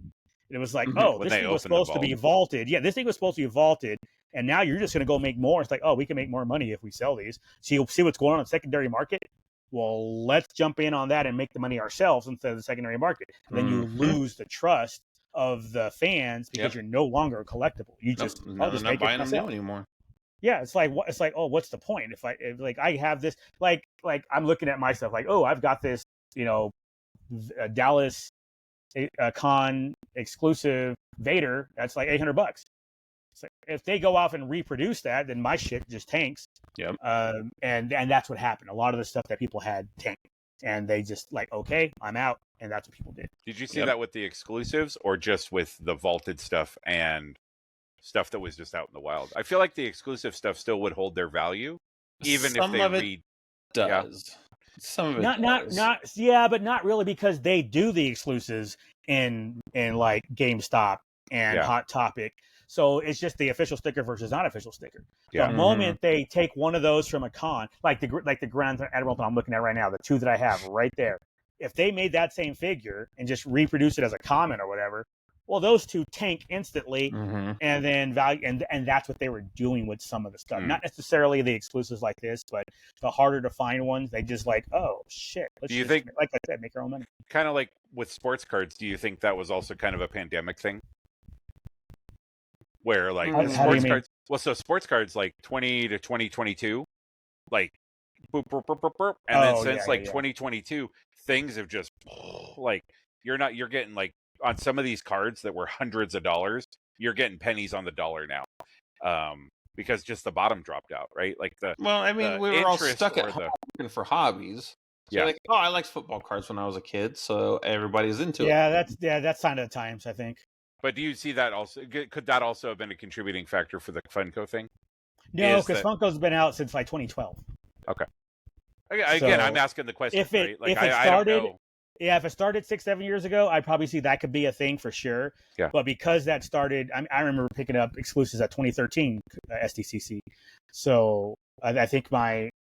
It was like, oh, this thing was supposed to be vaulted. Yeah, this thing was supposed to be vaulted, and now you're just going to go make more. It's like, oh, we can make more money if we sell these. So you'll see what's going on in the secondary market. Well, let's jump in on that and make the money ourselves instead of the secondary market. And then you lose the trust of the fans because you're no longer a collectible. You just I'll just make buying them now anymore. Yeah, it's like oh, what's the point if I have this like I'm looking at myself like, oh, I've got this, Dallas con exclusive Vader that's like $800. So if they go off and reproduce that, then my shit just tanks. Yep. And that's what happened. A lot of the stuff that people had tanked, and they just like, okay, I'm out, and that's what people did. Did you see that with the exclusives, or just with the vaulted stuff and stuff that was just out in the wild? I feel like the exclusive stuff still would hold their value, even if they does. Some of it but not really, because they do the exclusives in like GameStop and Hot Topic. So it's just the official sticker versus non-official sticker. The moment they take one of those from a con, like the Grand Admiral that I'm looking at right now, the 2 that I have right there, if they made that same figure and just reproduce it as a common or whatever, well, those 2 tank instantly, and then value, and that's what they were doing with some of the stuff. Not necessarily the exclusives like this, but the harder to find ones, they just like, oh shit. Do you think, like I said, make our own money? Kind of like with sports cards, do you think that was also kind of a pandemic thing? Where like sports cards, sports cards like 20 to 2022, like boop, boop, boop, boop, boop. And then since 2022, things have just like you're getting like on some of these cards that were hundreds of dollars, you're getting pennies on the dollar now, because just the bottom dropped out, right? Like we were all stuck at home for hobbies. So like, oh, I liked football cards when I was a kid, so everybody's into it. That's sign of the times, I think. But do you see that also? Could that also have been a contributing factor for the Funko thing? No, because Funko's been out since like 2012. Okay. Again, I'm asking the question. If it started, I don't know. If it started 6-7 years ago, I'd probably see that could be a thing for sure. Yeah. But because that started, I remember picking up exclusives at 2013 SDCC. So I think my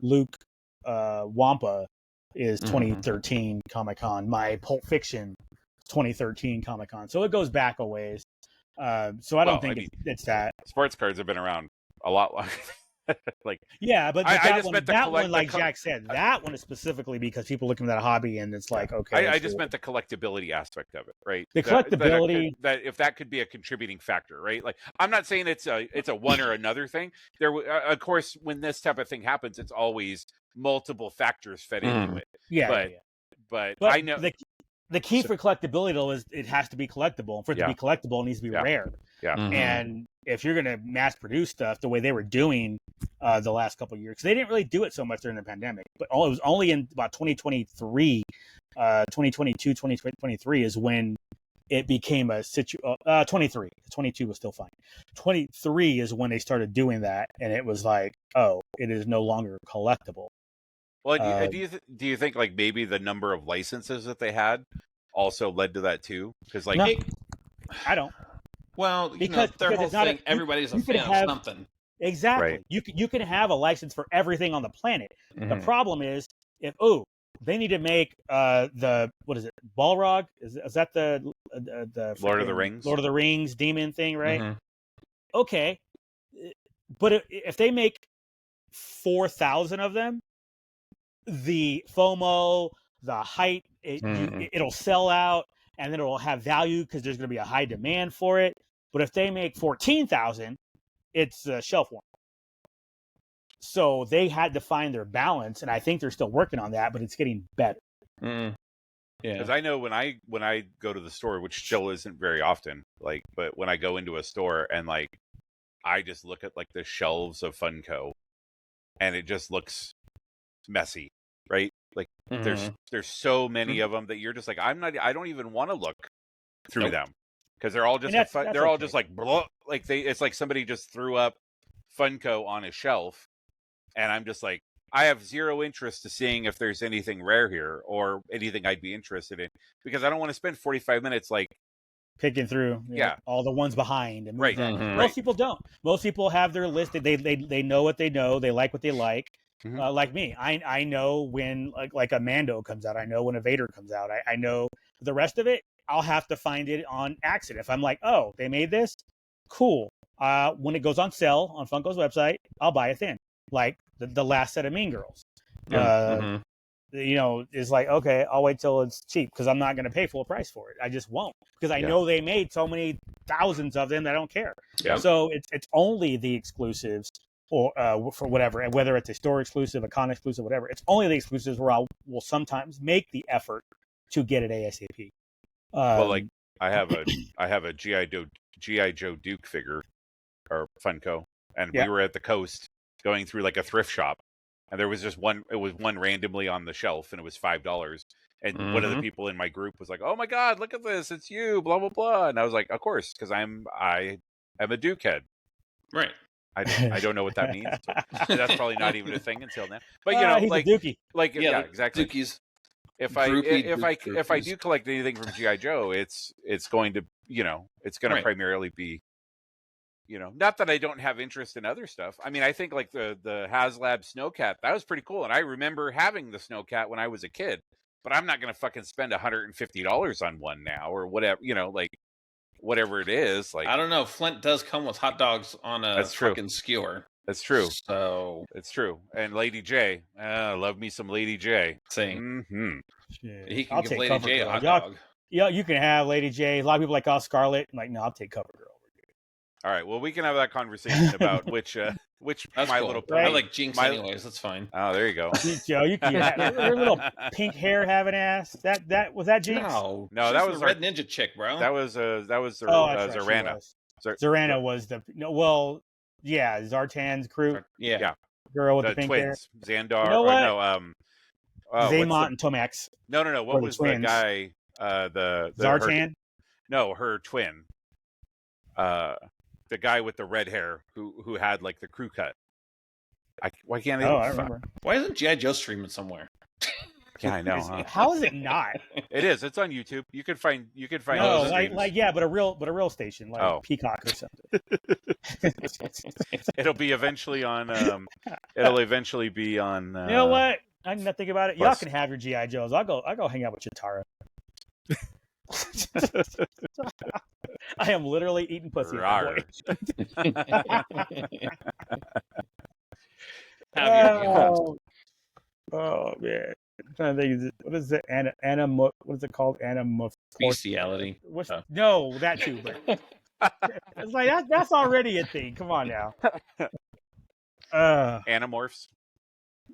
Luke Wampa is 2013 Comic Con. My Pulp Fiction 2013 Comic Con. So it goes back a ways. So I don't think it's that. Sports cards have been around a lot longer. Like, yeah, but that one, like Jack said, that one is specifically because people looking at that hobby and it's like, okay. I just meant the collectibility aspect of it, right? The collectibility, that if that could be a contributing factor, right? Like, I'm not saying it's a one or another thing. There, of course, when this type of thing happens, it's always multiple factors fed into it. Yeah, but I know the key for collectibility though is it has to be collectible. For it to be collectible, it needs to be rare. Yeah. And if you're going to mass produce stuff the way they were doing the last couple of years, because they didn't really do it so much during the pandemic, but it was only in about 2023, 2022, 2023 is when it became a 23. 22 was still fine. 23 is when they started doing that, and it was like, oh, it is no longer collectible. Well, do you think like maybe the number of licenses that they had also led to that too? Because like, I don't. Well, because their whole thing, everybody's a fan of something. Exactly. Right. You can have a license for everything on the planet. The problem is if they need to make the what is it, Balrog? Is that the Lord of the Rings? Lord of the Rings demon thing, right? Okay, but if they make 4,000 of them, the FOMO, the hype, it'll sell out, and then it'll have value because there's going to be a high demand for it. But if they make 14,000, it's shelf warm. So they had to find their balance, and I think they're still working on that, but it's getting better. Yeah, because I know when I go to the store, which still isn't very often, like, but when I go into a store and like I just look at like the shelves of Funko, and it just looks messy, right? Like there's so many of them that you're just like, I don't even want to look through them. Because they're all just just like blah, like it's like somebody just threw up Funko on a shelf, and I'm just like, I have zero interest to seeing if there's anything rare here or anything I'd be interested in, because I don't want to spend 45 minutes like picking through all the ones behind. And right. Most people don't. Most people have their list. They know what they know. They like what they like. Like me, I know when like a Mando comes out. I know when a Vader comes out. I know the rest of it. I'll have to find it on accident. If I'm like, oh, they made this, cool. When it goes on sale on Funko's website, I'll buy it then. Like the last set of Mean Girls, is like, okay, I'll wait till it's cheap because I'm not going to pay full price for it. I just won't, because I know they made so many thousands of them that I don't care. Yeah. So it's only the exclusives or for whatever, and whether it's a store exclusive, a con exclusive, whatever. It's only the exclusives where will sometimes make the effort to get it ASAP. Well, like I have a GI Joe Duke figure or Funko, and we were at the coast going through like a thrift shop, and there was just one. It was one randomly on the shelf, and it was $5. And one of the people in my group was like, "Oh my God, look at this! It's you!" Blah blah blah. And I was like, "Of course, because I am a Duke head." Right. I don't know what that means. That's probably not even a thing until now. But he's like, a Dookie. Like exactly. Dookies. If I do collect anything from GI Joe, it's going to it's going to primarily be not that I don't have interest in other stuff. I mean, I think like the HasLab Snowcat, that was pretty cool, and I remember having the Snowcat when I was a kid. But I'm not going to fucking spend $150 on one now or whatever. Like whatever it is. Like I don't know. Flint does come with hot dogs on a fucking skewer. That's true. So it's true. And Lady J, love me some Lady J. Same. He can I'll give take Lady J a hot dog. Yeah, you can have Lady J. A lot of people like, Scarlet. I'm like, no, I'll take Cover Girl. All right. Well, we can have that conversation about which That's My cool. Little Pony. I like Jinx anyways. That's fine. Oh, there you go. Joe, you can have your little pink hair having ass. That was that Jinx? No, that was the Red Ninja chick, bro. That was Zarana. Zarana was the Zartan's crew. Yeah. Girl with the pink twins, hair. Xandar. You know what? Zaymont and Tomax. No. What was the guy? Zartan? Her twin. The guy with the red hair who had like the crew cut. Why can't I? I remember. Why isn't G.I. Joe streaming somewhere? Yeah, I know. Huh? How is it not? It is. It's on YouTube. You can find. No, but a real station, like Peacock or something. It'll be eventually on. It'll eventually be on. You know what? I did not think about it. Y'all can have your GI Joes. I'll go hang out with Chitara. I am literally eating pussy. Oh man. I'm trying to think. What is it? What is it called? Bestiality. No, that too. But it's like that's already a thing. Come on now. Animorphs.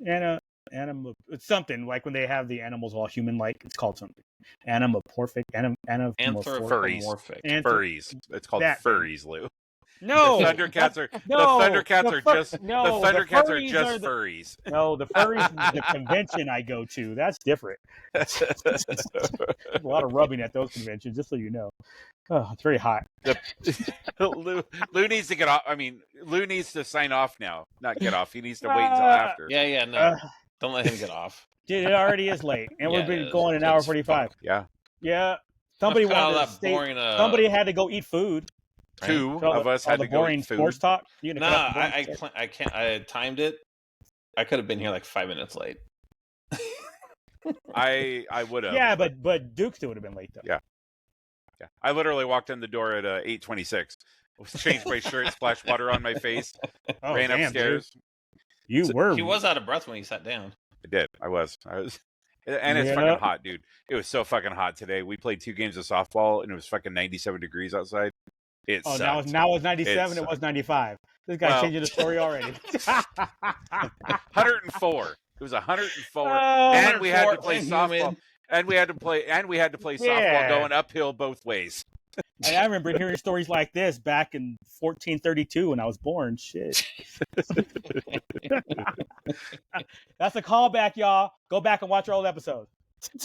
It's something like when they have the animals all human-like. It's called something. Anamorphic. Anthropomorphic. Furries. It's called furries, Lou. No, the Thundercats are just furries. No, the furries is the convention I go to. That's different. A lot of rubbing at those conventions, just so you know. Oh, it's very hot. Lou needs to get off. I mean, Lou needs to sign off now, not get off. He needs to wait until after. Yeah, no. Don't let him get off. Dude, it already is late, and we've been going an hour 45. Yeah. Somebody wanted to stay. Somebody had to go eat food. Right? Two of us had to go eat food. Sports talk. I can't. I timed it. I could have been here like 5 minutes late. I would have. Yeah, but Duke still would have been late though. Yeah. I literally walked in the door at 8:26. Changed my shirt, splashed water on my face, ran upstairs. Dude. He was out of breath when he sat down. I did. I was. And it's fucking hot, dude. It was so fucking hot today. We played 2 games of softball, and it was fucking 97 degrees outside. Now it's 97. It was 95. This guy's changing the story already. 104. It was 104, and we had to play softball. And we had to play softball going uphill both ways. And I remember hearing stories like this back in 1432 when I was born. Shit. That's a callback, y'all. Go back and watch our old episodes.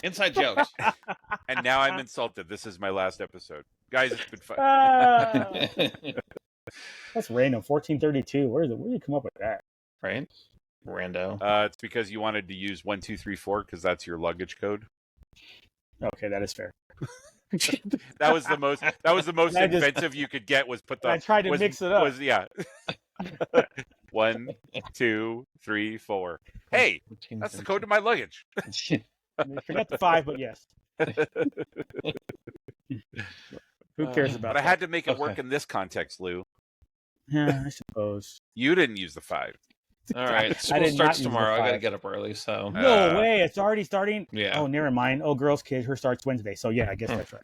Inside jokes. And now I'm insulted. This is my last episode. Guys, it's been fun. That's random. 1432. Where did you come up with that? Right? Rando. It's because you wanted to use 1, 2, 3, 4 because that's your luggage code. Okay, that is fair. That was the most inventive you could get. Was put the. I tried to mix it up. 1, 2, 3, 4. Hey, that's the code to my luggage. Forget the 5, but yes. Who cares about? But I had to make it work in this context, Lou. Yeah, I suppose. You didn't use the 5. All right, school starts tomorrow. I gotta get up early, so no way. It's already starting. Yeah. Oh, never mind. Oh, girls' kid. Her starts Wednesday, so yeah, I guess that's right.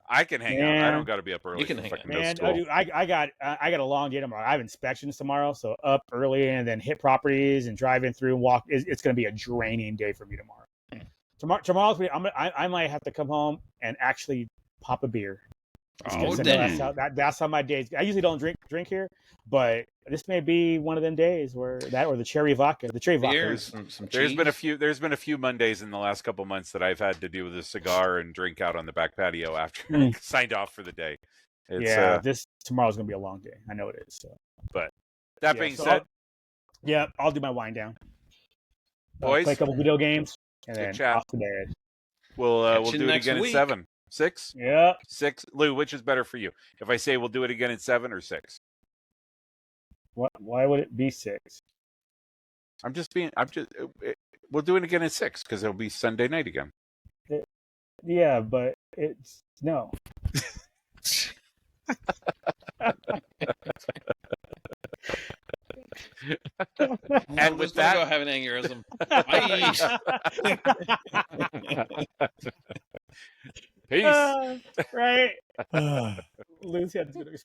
I can hang out. I don't got to be up early. You can hang out. Man, I got a long day tomorrow. I have inspections tomorrow, so up early and then hit properties and driving through and walk. It's going to be a draining day for me tomorrow. Tomorrow's I might have to come home and actually pop a beer. Oh, damn. That's how my days. I usually don't drink here, but this may be one of them days where that or the cherry vodka. There's been a few Mondays in the last couple months that I've had to do with a cigar and drink out on the back patio after I signed off for the day. This tomorrow's gonna be a long day. I know it is. So. But that being said, I'll do my wind down. Boys, play a couple video games and then chat. off to bed. We'll do it again in 7. 6? Yeah. 6. Lou, which is better for you? If I say we'll do it again in 7 or 6? Why would it be 6? We'll do it again in 6 because it'll be Sunday night again. Yeah, but it's no. And with that, go have an aneurysm. Peace. Right. Lucy had to